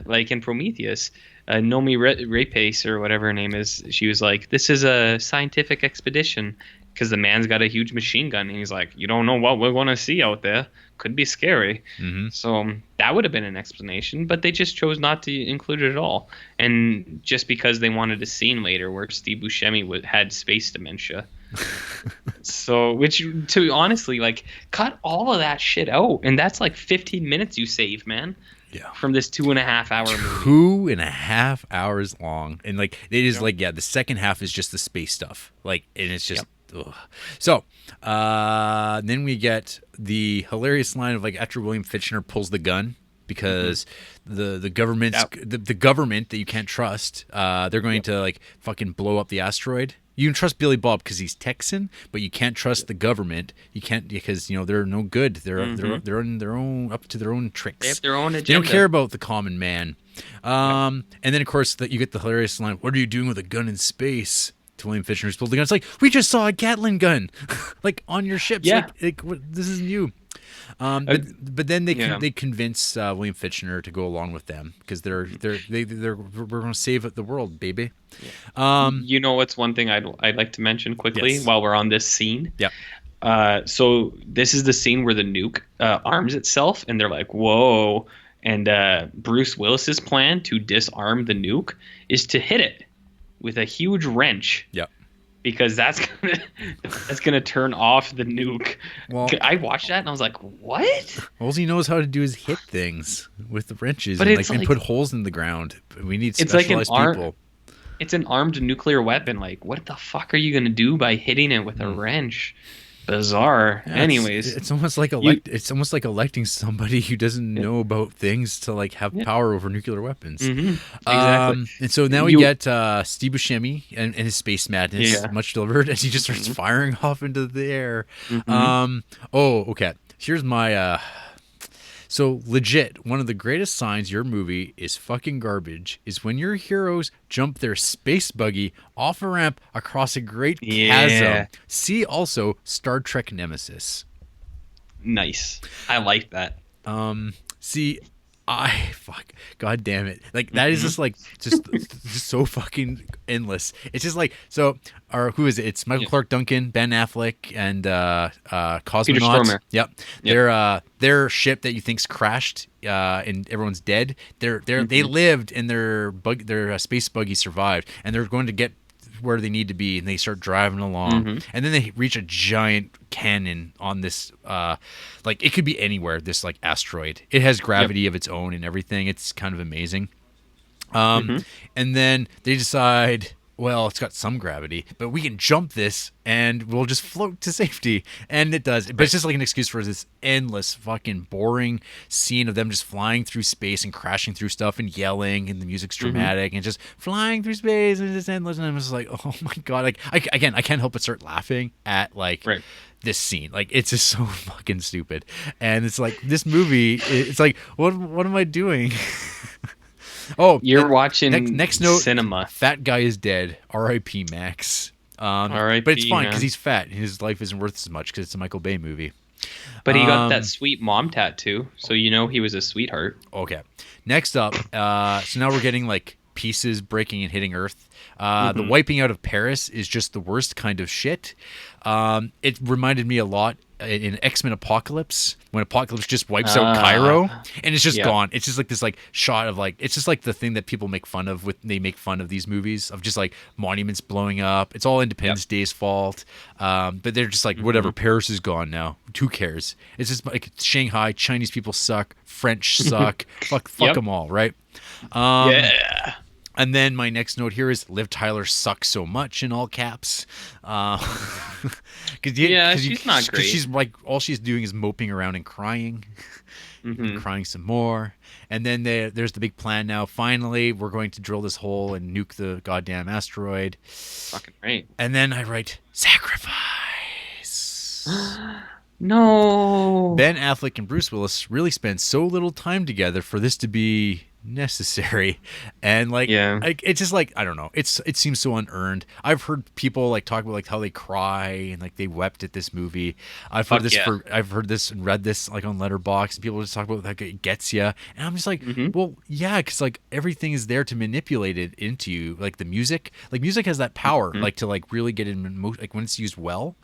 like in Prometheus, Nomi Rapace or whatever her name is, she was like, this is a scientific expedition because the man's got a huge machine gun, and he's like, you don't know what we're going to see out there, could be scary. So that would have been an explanation, but they just chose not to include it at all. And just because they wanted a scene later where Steve Buscemi had space dementia. So, which to honestly, like, cut all of that shit out, and that's like 15 minutes you save, man. Yeah. From this 2.5 hour movie. 2.5 hours long, and like it is like the second half is just the space stuff, like, and it's just. Ugh. So then we get the hilarious line of like, after William Fichtner pulls the gun because the government's the government that you can't trust, they're going to like fucking blow up the asteroid. You can trust Billy Bob because he's Texan, but you can't trust the government. You can't, because they're no good. They're on their own, up to their own tricks. They have their own agenda. They don't care about the common man. And then of course you get the hilarious line, "What are you doing with a gun in space?" To William Fichtner, who's pulled the gun. It's like, we just saw a Gatling gun, like on your ships. Yeah. Like this isn't you. But then they convince William Fichtner to go along with them because we're going to save the world, baby. You know what's one thing I'd like to mention quickly while we're on this scene? Yeah. So this is the scene where the nuke arms itself, and they're like, whoa. And Bruce Willis's plan to disarm the nuke is to hit it with a huge wrench. Yeah. Because that's gonna turn off the nuke. Well, I watched that and I was like, what? All he knows how to do is hit things with the wrenches, but and put holes in the ground. We need specialized people. It's an armed nuclear weapon. Like, what the fuck are you gonna do by hitting it with a wrench? Bizarre. Yeah, anyways, it's almost like electing somebody who doesn't know about things to like have power over nuclear weapons. Exactly. And so now we get Steve Buscemi and his space madness, much delivered, as he just starts firing off into the air. Okay. Here's my So legit, one of the greatest signs your movie is fucking garbage is when your heroes jump their space buggy off a ramp across a great chasm. See also Star Trek Nemesis. Nice. I like that. See, God damn it. Like that is just so fucking endless. It's just like, so, or who is it? It's Michael Clark Duncan, Ben Affleck, and Cosmonauts. Peter Stormare. Yep. Their ship that you think's crashed, and everyone's dead. They lived, and their space buggy survived, and they're going to get where they need to be, and they start driving along, and then they reach a giant cannon on this like it could be anywhere, this like asteroid. It has gravity of its own and everything. It's kind of amazing. And then they decide, well, it's got some gravity, but we can jump this and we'll just float to safety. And it does. But it's just like an excuse for this endless fucking boring scene of them just flying through space and crashing through stuff and yelling, and the music's dramatic and just flying through space, and it's just endless. And I'm just like, oh my God. Like I can't help but start laughing at like this scene. Like it's just so fucking stupid. And it's like this movie, it's like, what am I doing? Oh, you're watching next note, cinema. Fat guy is dead. R.I.P. Max. R.I.P. But it's fine because he's fat. His life isn't worth as much because it's a Michael Bay movie. But he got that sweet mom tattoo, so you know he was a sweetheart. Okay. Next up, so now we're getting like pieces breaking and hitting Earth. The wiping out of Paris is just the worst kind of shit. It reminded me a lot in X-Men Apocalypse, when Apocalypse just wipes out Cairo and it's just gone. It's just like this like shot of like, it's just like the thing that people make fun of they make fun of these movies of just like monuments blowing up. It's all Independence Day's fault. But they're just like, whatever, Paris is gone now. Who cares? It's just like Shanghai, Chinese people suck, French suck, fuck them all, right? And then my next note here is Liv Tyler sucks so much in all caps. She's not great. She's like, all she's doing is moping around and crying, and crying some more. And then there's the big plan now. Finally, we're going to drill this hole and nuke the goddamn asteroid. Fucking right. And then I write sacrifice. No. Ben Affleck and Bruce Willis really spend so little time together for this to be necessary, and like it's just like, I don't know, it seems so unearned. I've heard people like talk about like how they cry and like they wept at this movie. I've heard this and read this like on Letterboxd, and people just talk about like it gets you, and I'm just like, well, yeah, because like everything is there to manipulate it into you. Like the music has that power, like to like really get in like when it's used well.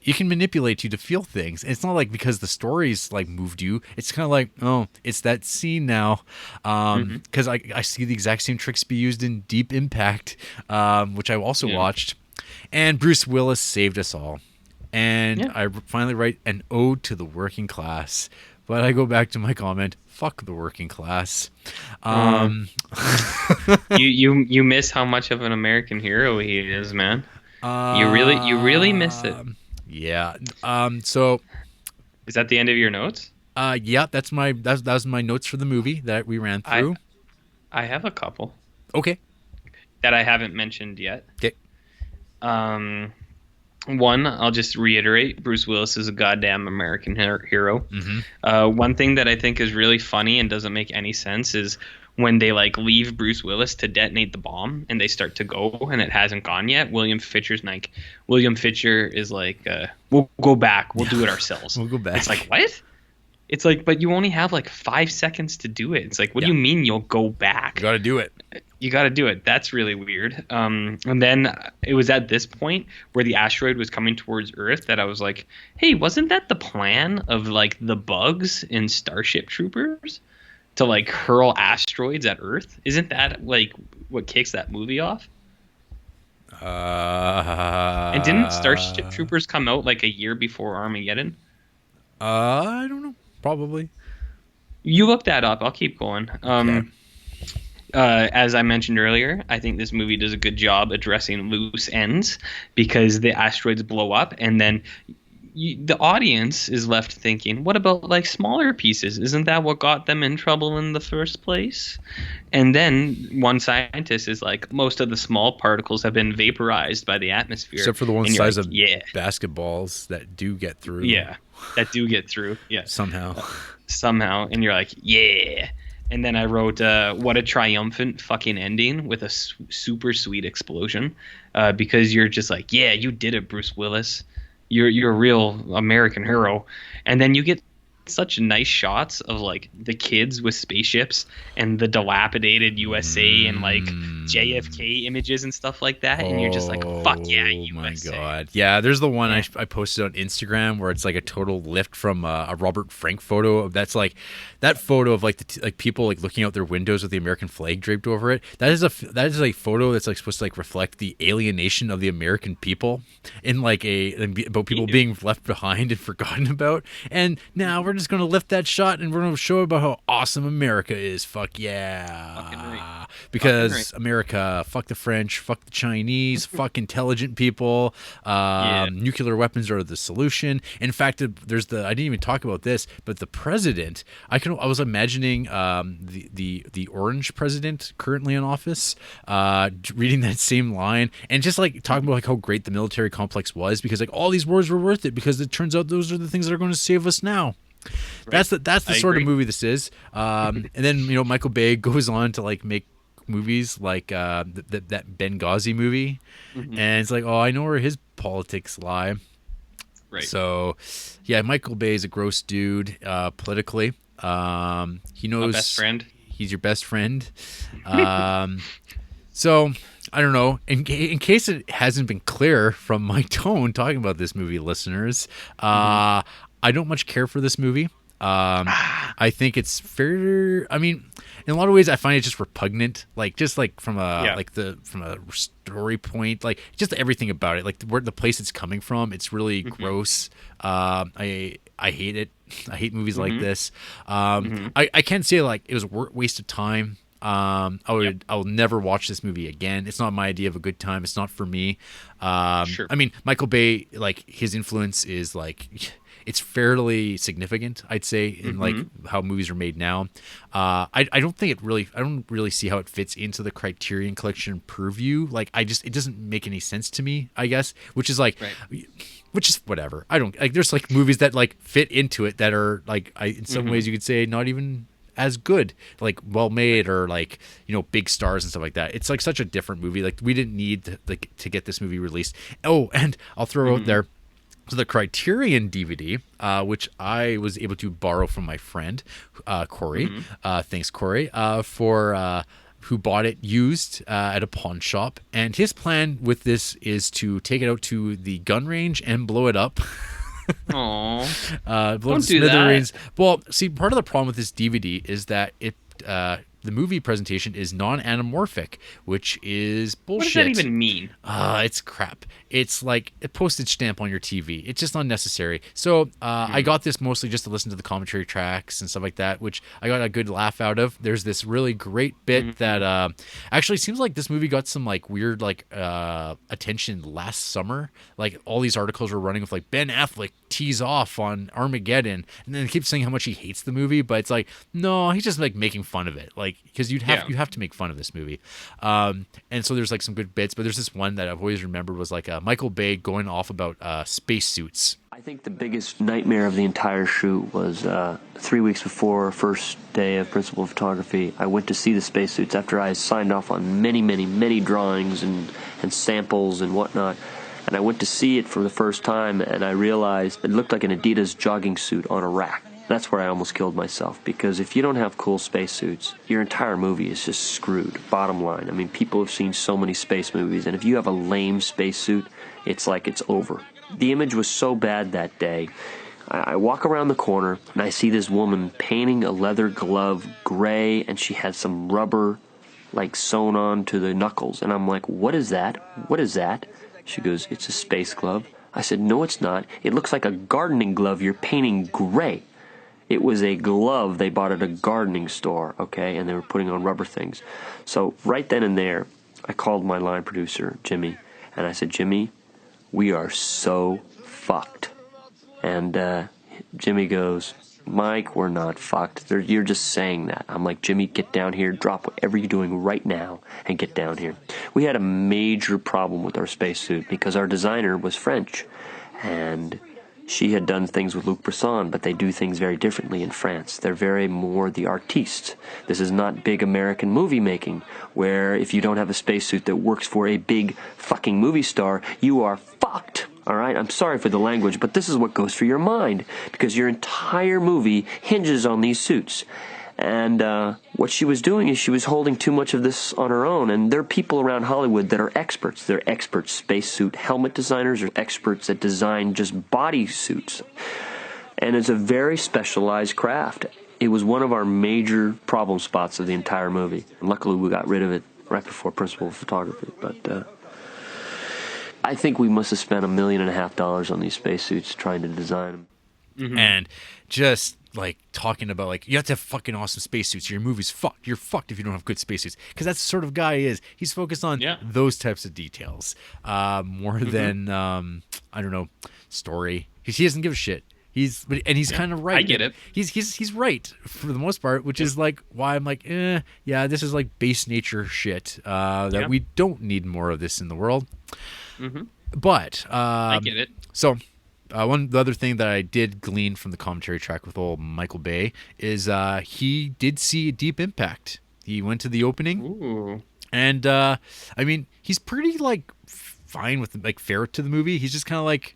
It can manipulate you to feel things. It's not like because the story's like moved you. It's kind of like, oh, it's that scene now. Because I see the exact same tricks be used in Deep Impact, which I also watched. And Bruce Willis saved us all. And I finally write an ode to the working class. But I go back to my comment, fuck the working class. You miss how much of an American hero he is, man. You really miss it. Yeah. So, is that the end of your notes? Yeah. That was my notes for the movie that we ran through. I have a couple. Okay. That I haven't mentioned yet. Okay. One, I'll just reiterate: Bruce Willis is a goddamn American hero. One thing that I think is really funny and doesn't make any sense is when they like leave Bruce Willis to detonate the bomb and they start to go and it hasn't gone yet. William Fisher is like, we'll go back. We'll do it ourselves. We'll go back. It's like, what? It's like, but you only have like 5 seconds to do it. It's like, what do you mean you'll go back? You got to do it. You got to do it. That's really weird. And then it was at this point where the asteroid was coming towards Earth that I was like, hey, wasn't that the plan of like the bugs in Starship Troopers? To like hurl asteroids at Earth? Isn't that like what kicks that movie off? And didn't Starship Troopers come out like a year before Armageddon? I don't know. Probably. You look that up. I'll keep going. Okay. As I mentioned earlier, I think this movie does a good job addressing loose ends because the asteroids blow up and then the audience is left thinking, what about like smaller pieces? Isn't that what got them in trouble in the first place? And then one scientist is like, most of the small particles have been vaporized by the atmosphere. Except for the one And you're size like, of yeah, basketballs that do get through. yeah, that do get through. Yeah, Somehow. And you're like, yeah. And then I wrote, what a triumphant fucking ending with a super sweet explosion, because you're just like, yeah, you did it, Bruce Willis. You're a real American hero. And then you get such nice shots of like the kids with spaceships and the dilapidated USA and like JFK images and stuff like that, and you're just like, fuck yeah, USA. Oh my god, yeah. There's the one I posted on Instagram where it's like a total lift from a Robert Frank photo. That's like that photo of like like people like looking out their windows with the American flag draped over it. That is a photo that's like supposed to like reflect the alienation of the American people in like about people being left behind and forgotten about. And now we're just going to lift that shot and we're going to show about how awesome America is. Fuck yeah. Because America, fuck the French, fuck the Chinese, fuck intelligent people. Nuclear weapons are the solution. In fact, I didn't even talk about this, but the president, I was imagining the orange president currently in office, reading that same line and just like talking about like how great the military complex was, because like all these wars were worth it because it turns out those are the things that are going to save us now. Right. That's the sort of movie this is. And then Michael Bay goes on to like make movies like that Benghazi movie, and it's like, oh, I know where his politics lie. Right. So yeah, Michael Bay is a gross dude politically. He knows. My best friend. He's your best friend. So I don't know. In case it hasn't been clear from my tone talking about this movie, listeners, I don't much care for this movie. I think it's fair. I mean, in a lot of ways, I find it just repugnant. Like just like from a story point, like just everything about it, like where the place it's coming from, it's really gross. I hate it. I hate movies like this. I can't say like it was a waste of time. I'll never watch this movie again. It's not my idea of a good time. It's not for me. Sure. I mean, Michael Bay, like his influence is like, it's fairly significant, I'd say, in like how movies are made now. I don't really see how it fits into the Criterion Collection purview. Like it doesn't make any sense to me, I guess, which is like, which is whatever. I don't like, there's like movies that like fit into it that are like, in some ways you could say not even as good, like well made, or like big stars and stuff like that. It's like such a different movie. Like we didn't need to get this movie released. Oh, and I'll throw out there, so the Criterion DVD, which I was able to borrow from my friend Corey. Thanks, Corey, for who bought it used at a pawn shop. And his plan with this is to take it out to the gun range and blow it up. Aww. Don't do that. Well, see, part of the problem with this DVD is that the movie presentation is non-anamorphic, which is bullshit. What does that even mean? It's crap. It's like a postage stamp on your TV. It's just unnecessary. So I got this mostly just to listen to the commentary tracks and stuff like that, which I got a good laugh out of. There's this really great bit that actually seems like this movie got some like weird like attention last summer. Like all these articles were running with like Ben Affleck tees off on Armageddon, and then they keep saying how much he hates the movie, but it's like, no, he's just like making fun of it, like because you have to make fun of this movie. And so there's like some good bits, but there's this one that I've always remembered was like Michael Bay going off about spacesuits. I think the biggest nightmare of the entire shoot was 3 weeks before first day of principal photography. I went to see the spacesuits after I signed off on many drawings and samples and whatnot. And I went to see it for the first time, and I realized it looked like an Adidas jogging suit on a rack. That's where I almost killed myself, because if you don't have cool spacesuits, your entire movie is just screwed, bottom line. I mean, people have seen so many space movies, and if you have a lame spacesuit, it's like it's over. The image was so bad that day. I walk around the corner, and I see this woman painting a leather glove gray, and she had some rubber like sewn on to the knuckles. And I'm like, what is that? What is that? She goes, it's a space glove. I said, no, it's not. It looks like a gardening glove you're painting gray. It was a glove they bought at a gardening store, okay, and they were putting on rubber things. So right then and there, I called my line producer, Jimmy, and I said, Jimmy, we are so fucked. And Jimmy goes, Mike, we're not fucked. You're just saying that. I'm like, Jimmy, get down here, drop whatever you're doing right now, and get down here. We had a major problem with our spacesuit because our designer was French, and she had done things with Luc Besson, but they do things very differently in France. They're very more the artiste. This is not big American movie making, where if you don't have a spacesuit that works for a big fucking movie star, you are fucked. All right, I'm sorry for the language, but this is what goes through your mind, because your entire movie hinges on these suits. And what she was doing is she was holding too much of this on her own, and there are people around Hollywood that are experts. They're expert spacesuit helmet designers or experts that design just body suits. And it's a very specialized craft. It was one of our major problem spots of the entire movie. And luckily, we got rid of it right before principal of photography, but... I think we must have spent $1.5 million on these spacesuits trying to design them. Mm-hmm. And just like talking about like you have to have fucking awesome spacesuits. Your movie's fucked. You're fucked if you don't have good spacesuits. Because that's the sort of guy he is. He's focused on those types of details more than I don't know, story. He doesn't give a shit. He's kind of right. I get it. He's right for the most part, which is like why I'm like, yeah, this is like base nature shit that we don't need more of this in the world. Mm-hmm. But I get it. So the other thing that I did glean from the commentary track with old Michael Bay is he did see Deep Impact. He went to the opening. Ooh. And I mean, he's pretty like fine with like fair to the movie. He's just kind of like,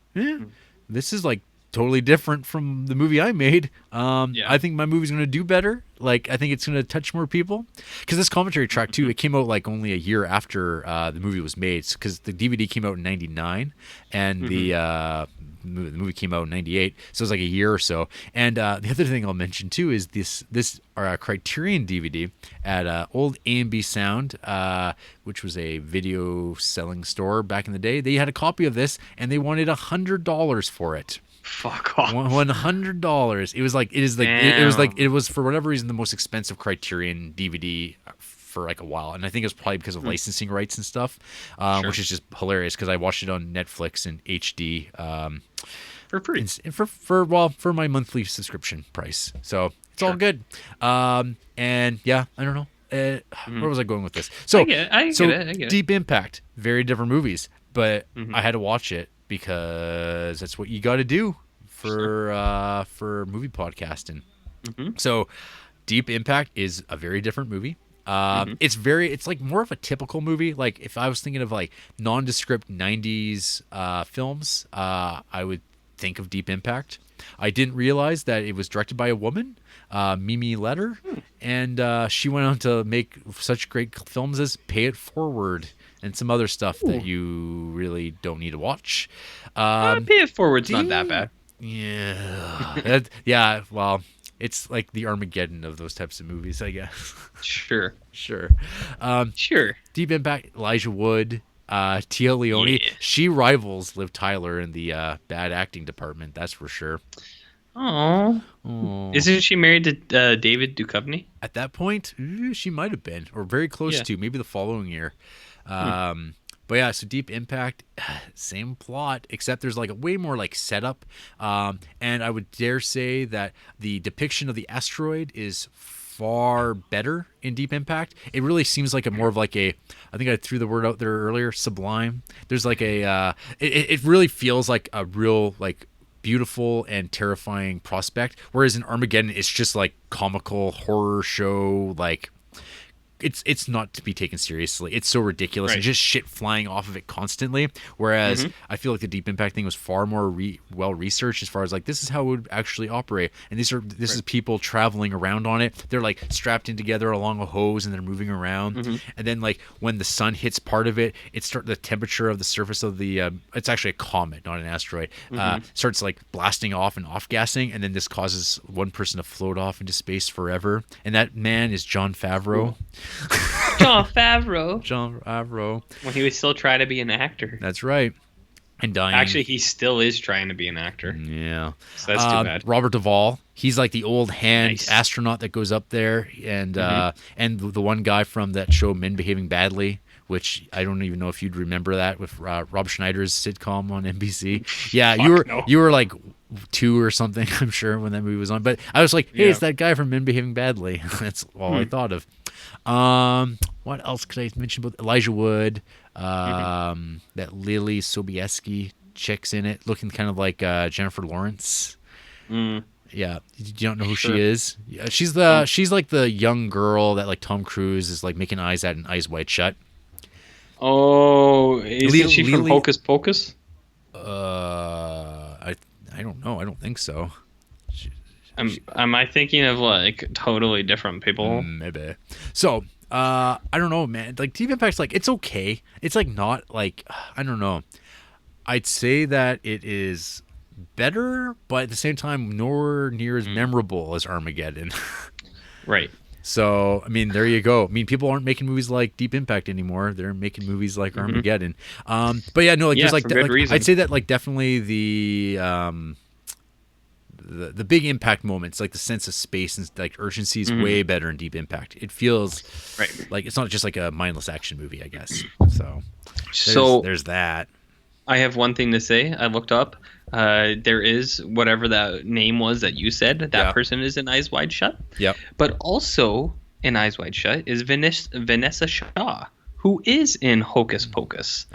this is like totally different from the movie I made. I think my movie's going to do better. Like, I think it's going to touch more people. Because this commentary track, too, it came out like only a year after the movie was made. Because the DVD came out in 99 and the movie came out in 98. So it was like a year or so. And the other thing I'll mention, too, is this Criterion DVD at old A&B Sound, which was a video selling store back in the day. They had a copy of this and they wanted $100 for it. Fuck off. $100. It was like it was for whatever reason the most expensive Criterion DVD for like a while, and I think it was probably because of licensing rights and stuff, which is just hilarious because I watched it on Netflix in HD for free for my monthly subscription price. So it's all good. And yeah, I don't know. Where was I going with this? So I get it. Deep Impact, very different movies, but I had to watch it because that's what you got to do for movie podcasting. So Deep Impact is a very different movie. It's like more of a typical movie. Like if I was thinking of like nondescript 90s films, I would think of Deep Impact. I didn't realize that it was directed by a woman, Mimi Letter, and she went on to make such great films as Pay It Forward and some other stuff that you really don't need to watch. Pay It Forward's not that bad. Yeah. Yeah, well, it's like the Armageddon of those types of movies, I guess. Sure. Sure. Deep Impact, Elijah Wood, Tia Leone. Yeah. She rivals Liv Tyler in the bad acting department, that's for sure. Oh. Isn't she married to David Duchovny? At that point, she might have been, or very close to, maybe the following year. But yeah, so Deep Impact, same plot, except there's like a way more like setup. And I would dare say that the depiction of the asteroid is far better in Deep Impact. It really seems like a more of like a, I think I threw the word out there earlier, sublime. There's like a, it really feels like a real like beautiful and terrifying prospect. Whereas in Armageddon, it's just like comical horror show, like it's not to be taken seriously. It's so ridiculous and just shit flying off of it constantly. Whereas I feel like the Deep Impact thing was far more well researched as far as like this is how it would actually operate. And this is people traveling around on it. They're like strapped in together along a hose and they're moving around. And then like when the sun hits part of it, the temperature of the surface of the it's actually a comet, not an asteroid. Starts like blasting off and off gassing, and then this causes one person to float off into space forever. And that man is Jon Favreau. Jon Favreau. Jon Favreau. When he was still trying to be an actor. That's right. And dying. Actually, he still is trying to be an actor. Yeah. So that's too bad. Robert Duvall. He's like the old hand astronaut that goes up there. And and the one guy from that show Men Behaving Badly, which I don't even know if you'd remember that with Rob Schneider's sitcom on NBC. Yeah, you were like 2 or something, I'm sure, when that movie was on. But I was like, hey, it's that guy from Men Behaving Badly. That's all I thought of. What else could I mention about Elijah Wood? That Lily Sobieski chick's in it, looking kind of like Jennifer Lawrence. Yeah, you don't know who she is? Yeah, she's like the young girl that like Tom Cruise is like making eyes at in Eyes Wide Shut. Oh, isn't she from Hocus Pocus? I don't know. I don't think so. Am I thinking of like totally different people? Maybe. So, I don't know, man. Like Deep Impact's like it's okay. It's like not like I don't know. I'd say that it is better, but at the same time nowhere near as memorable as Armageddon. Right. So, I mean, there you go. I mean, people aren't making movies like Deep Impact anymore. They're making movies like Armageddon. But yeah, no, like there's like, I'd say that like definitely the big impact moments, like the sense of space and like urgency is way better in Deep Impact. It feels like it's not just like a mindless action movie, I guess. So there's that. I have one thing to say. I looked up. There is whatever that name was that you said. That person is in Eyes Wide Shut. Yep. But also in Eyes Wide Shut is Vanessa Shaw, who is in Hocus Pocus.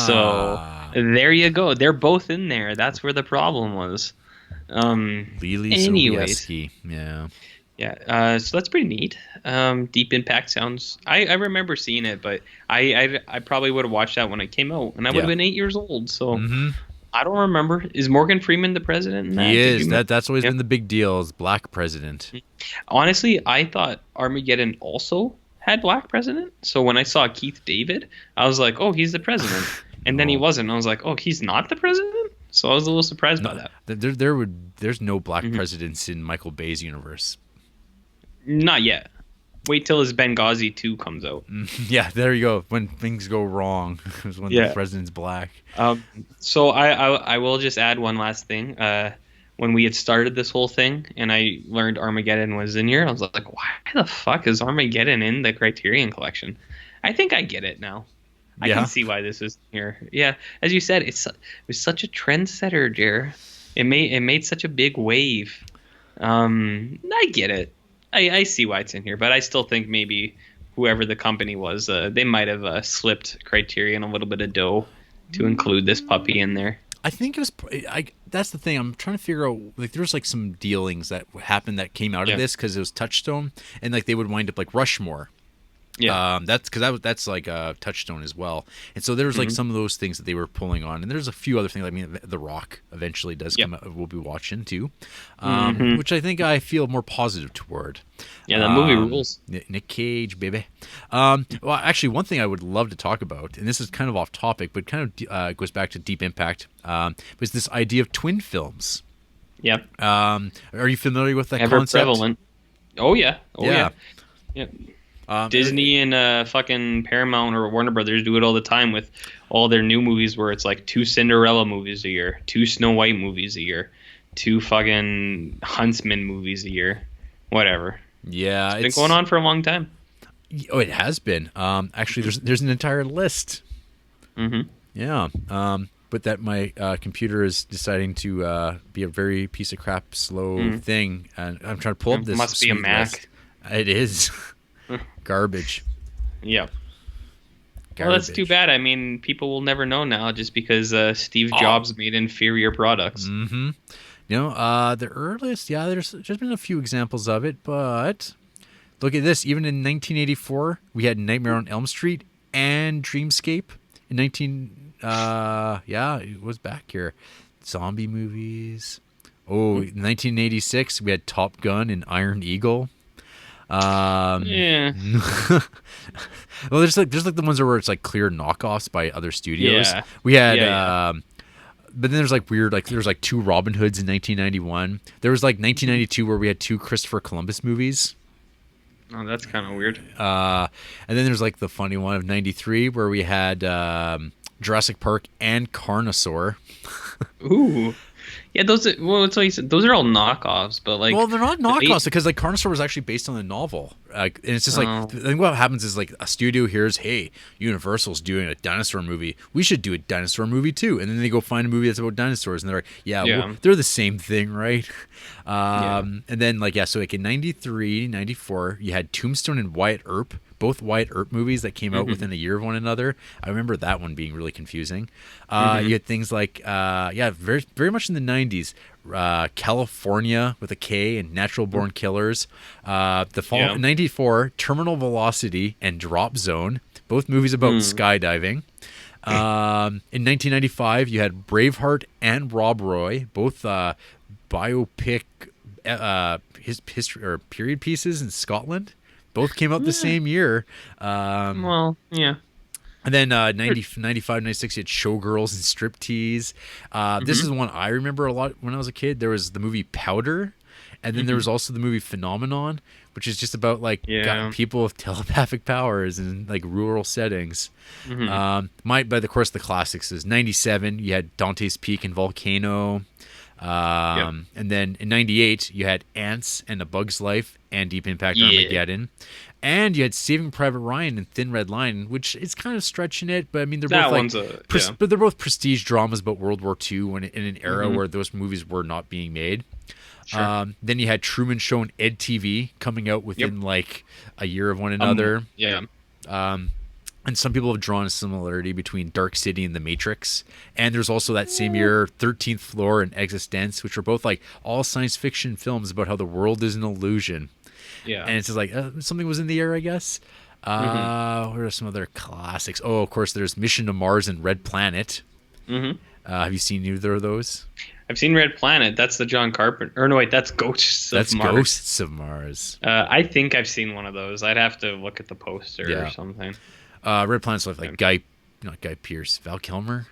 So there you go. They're both in there. That's where the problem was. Lily Sobieski. Yeah. So that's pretty neat. Deep Impact sounds. I remember seeing it, but I probably would have watched that when it came out, and I would have been 8 years old. So I don't remember. Is Morgan Freeman the president in that? He is. That's always been the big deal. Is black president. Honestly, I thought Armageddon also had black president. So when I saw Keith David, I was like, oh, he's the president. And then he wasn't. I was like, oh, he's not the president? So I was a little surprised by that. There's no black presidents in Michael Bay's universe. Not yet. Wait till his Benghazi 2 comes out. Yeah, there you go. When things go wrong is when the president's black. So I will just add one last thing. When we had started this whole thing and I learned Armageddon was in here, I was like, why the fuck is Armageddon in the Criterion Collection? I think I get it now. I can see why this is here. Yeah, as you said, it was such a trendsetter, Jer. It made such a big wave. I get it. I see why it's in here, but I still think maybe whoever the company was, they might have slipped Criterion a little bit of dough to include this puppy in there. I think it was. That's the thing. I'm trying to figure out. Like, there's like some dealings that happened that came out of this because it was Touchstone, and like they would wind up like Rushmore. Yeah, that's because that's like a Touchstone as well, and so there's like some of those things that they were pulling on, and there's a few other things. I mean, The Rock eventually does come out. We'll be watching too, which I think I feel more positive toward. Yeah, that movie rules. Nick Cage, baby. Well, actually, one thing I would love to talk about, and this is kind of off topic, but kind of goes back to Deep Impact, was this idea of twin films. Yep. Are you familiar with that Ever concept? prevalent. Oh yeah. Yeah. Disney and fucking Paramount or Warner Brothers do it all the time with all their new movies where it's like 2 Cinderella movies a year, 2 Snow White movies a year, 2 fucking Huntsman movies a year, whatever. Yeah, it's been going on for a long time. Oh, it has been. Actually, there's an entire list. Yeah. But that my computer is deciding to be a very piece of crap, slow thing, and I'm trying to pull up this. Must be a Mac. List. It is. Garbage. Yeah. Well, that's too bad. I mean, people will never know now just because Steve Jobs made inferior products. You know, the earliest, there's been a few examples of it, but look at this. Even in 1984, we had Nightmare on Elm Street and Dreamscape. In it was back here. Zombie movies. Oh, in 1986, we had Top Gun and Iron Eagle. Well, there's like the ones where it's like clear knockoffs by other studios. Yeah. We had but then there's like weird, like there's like 2 Robin Hoods in 1991. There was like 1992 where we had 2 Christopher Columbus movies. Oh, that's kind of weird. And then there's like the funny one of 93 where we had Jurassic Park and Carnosaur. Ooh. Yeah, those. Well, it's like you said, those are all knockoffs, but like. Well, they're not knockoffs because like Carnosaur was actually based on the novel, and it's just like I think what happens is like a studio hears, hey, Universal's doing a dinosaur movie, we should do a dinosaur movie too, and then they go find a movie that's about dinosaurs, and they're like, yeah. Well, they're the same thing, right? And then like so like in 93, 94, you had Tombstone and Wyatt Earp. Both Wyatt Earp movies that came out within a year of one another. I remember that one being really confusing. You had things like, very, very much in the 90s, California with a K and Natural Born Killers. The fall 94, Terminal Velocity and Drop Zone, both movies about skydiving. In 1995, you had Braveheart and Rob Roy, both biopic history or period pieces in Scotland. Both came out the same year. Well, yeah. And then 95, 96, you had Showgirls and Striptease. This is one I remember a lot when I was a kid. There was the movie Powder. And then there was also the movie Phenomenon, which is just about like people with telepathic powers in like rural settings. But of course, the classics is 97. You had Dante's Peak and Volcano. And then in 98 you had Ants and A Bug's Life and Deep Impact Armageddon, and you had Saving Private Ryan and Thin Red Line, which is kind of stretching it, but I mean they're both but they're both prestige dramas about World War II when in an era where those movies were not being made. Then you had Truman Show and Ed TV coming out within like a year of one another. And some people have drawn a similarity between Dark City and The Matrix. And there's also that same year, 13th Floor and Existence, which are both like all science fiction films about how the world is an illusion. Yeah. And it's just like something was in the air, I guess. What are some other classics? Oh, of course, there's Mission to Mars and Red Planet. Have you seen either of those? I've seen Red Planet. That's the John Carpenter. Or no, wait, that's Ghosts of Mars. That's Ghosts of Mars. I think I've seen one of those. I'd have to look at the poster or something. Red Planet's like not Guy Pearce, Val Kilmer,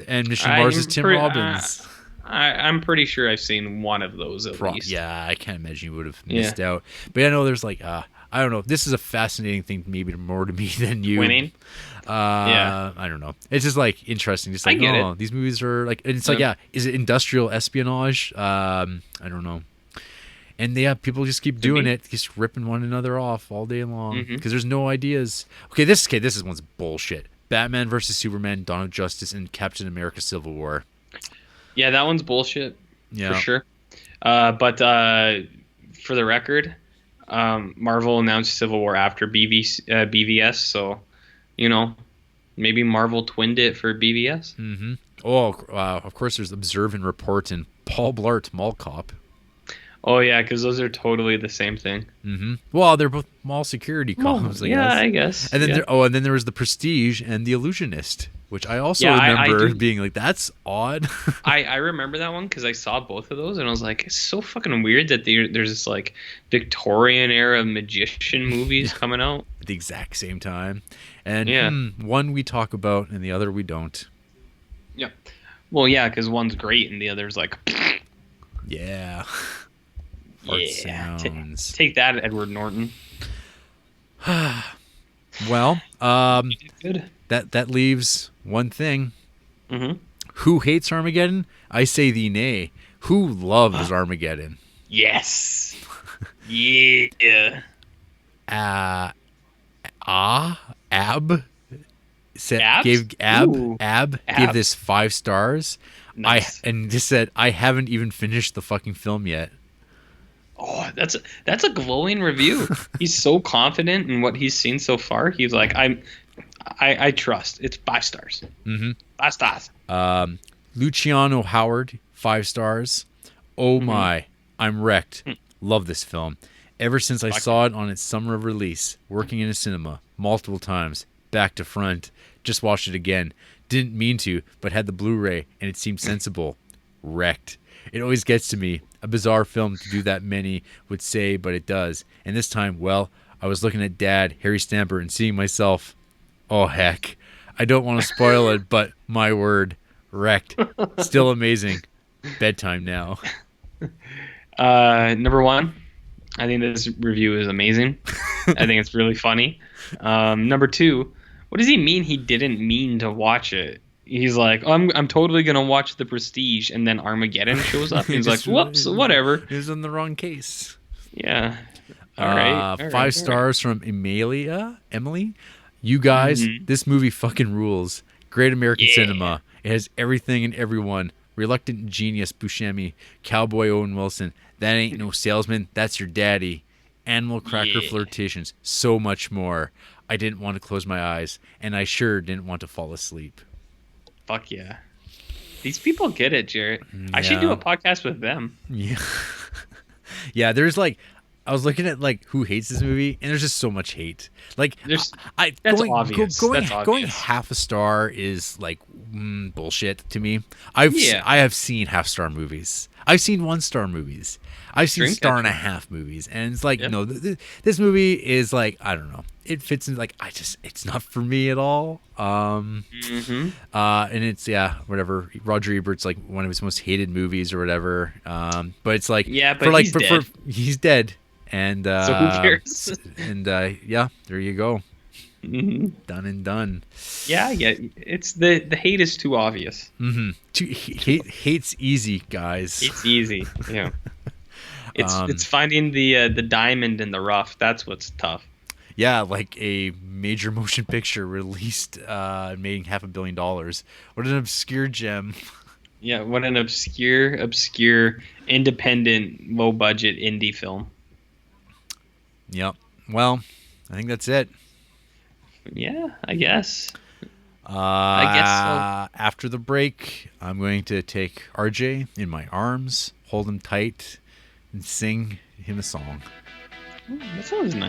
and Mission Mars is Tim Robbins. I'm pretty sure I've seen one of those at least. Yeah, I can't imagine you would have missed out. But I know there's like I don't know. This is a fascinating thing, maybe more to me than you. Winning. I don't know. It's just like interesting. Just like these movies are like, and it's like is it industrial espionage? I don't know. And people just keep doing it, just ripping one another off all day long because there's no ideas. Okay, this one's bullshit. Batman versus Superman, Dawn of Justice, and Captain America: Civil War. Yeah, that one's bullshit for sure. But for the record, Marvel announced Civil War after BVS, so maybe Marvel twinned it for BVS. Oh, of course, there's Observe and Report and Paul Blart Mall Cop. Oh yeah, because those are totally the same thing. Well, they're both mall security columns. I guess. And then and then there was the Prestige and the Illusionist, which I also remember being like, that's odd. I remember that one because I saw both of those and I was like, it's so fucking weird that there's this like Victorian era magician movies coming out at the exact same time, and one we talk about and the other we don't. Yeah. Well, yeah, because one's great and the other's like. Yeah. Sounds. Take that, Edward Norton. Well, you did good. That leaves one thing. Who hates Armageddon? I say thee nay. Who loves Armageddon? Yes. Yeah. Ab gave this 5 stars. Nice. And just said, I haven't even finished the fucking film yet. Oh, that's a glowing review. He's so confident in what he's seen so far. He's like, I trust. It's 5 stars. 5 stars. Luciano Howard, 5 stars. Oh my, I'm wrecked. Love this film. Ever since I saw it on its summer of release, working in a cinema multiple times, back to front, just watched it again. Didn't mean to, but had the Blu-ray and it seemed sensible. Wrecked. It always gets to me. A bizarre film to do that, many would say, but it does. And this time, well, I was looking at Dad, Harry Stamper, and seeing myself. Oh, heck. I don't want to spoil it, but my word, wrecked. Still amazing. Bedtime now. Number 1, I think this review is amazing. I think it's really funny. Number 2, what does he mean he didn't mean to watch it? he's like, I'm totally gonna watch The Prestige, and then Armageddon shows up. He's like, whoops, whatever. He was in the wrong case. Yeah. All right. 5 stars from Emily. You guys, this movie fucking rules. Great American cinema. It has everything and everyone. Reluctant genius Buscemi, cowboy Owen Wilson. That ain't no salesman. That's your daddy. Animal cracker flirtations. So much more. I didn't want to close my eyes, and I sure didn't want to fall asleep. Fuck yeah. These people get it, Jarrett. I should do a podcast with them. Yeah. Yeah, there's like, I was looking at like who hates this movie, and there's just so much hate. Like, that's obvious. That's going obvious. half a star is like bullshit to me. I have seen half-star movies. I've seen 1-star movies. I've seen star and a half movies, and it's like no, this movie is like, I don't know. It fits in like it's not for me at all. And it's whatever. Roger Ebert's like one of his most hated movies or whatever. But it's like he's dead. And so who cares? And there you go. Done and done. Yeah. It's the hate is too obvious. Hate's easy, guys. It's easy. Yeah. It's finding the diamond in the rough. That's what's tough. Yeah, like a major motion picture released, making $500 million. What an obscure gem. Yeah, what an obscure, independent, low-budget indie film. Yep. Well, I think that's it. Yeah, I guess. I guess so. After the break, I'm going to take RJ in my arms, hold him tight, and sing him a song. That sounds nice.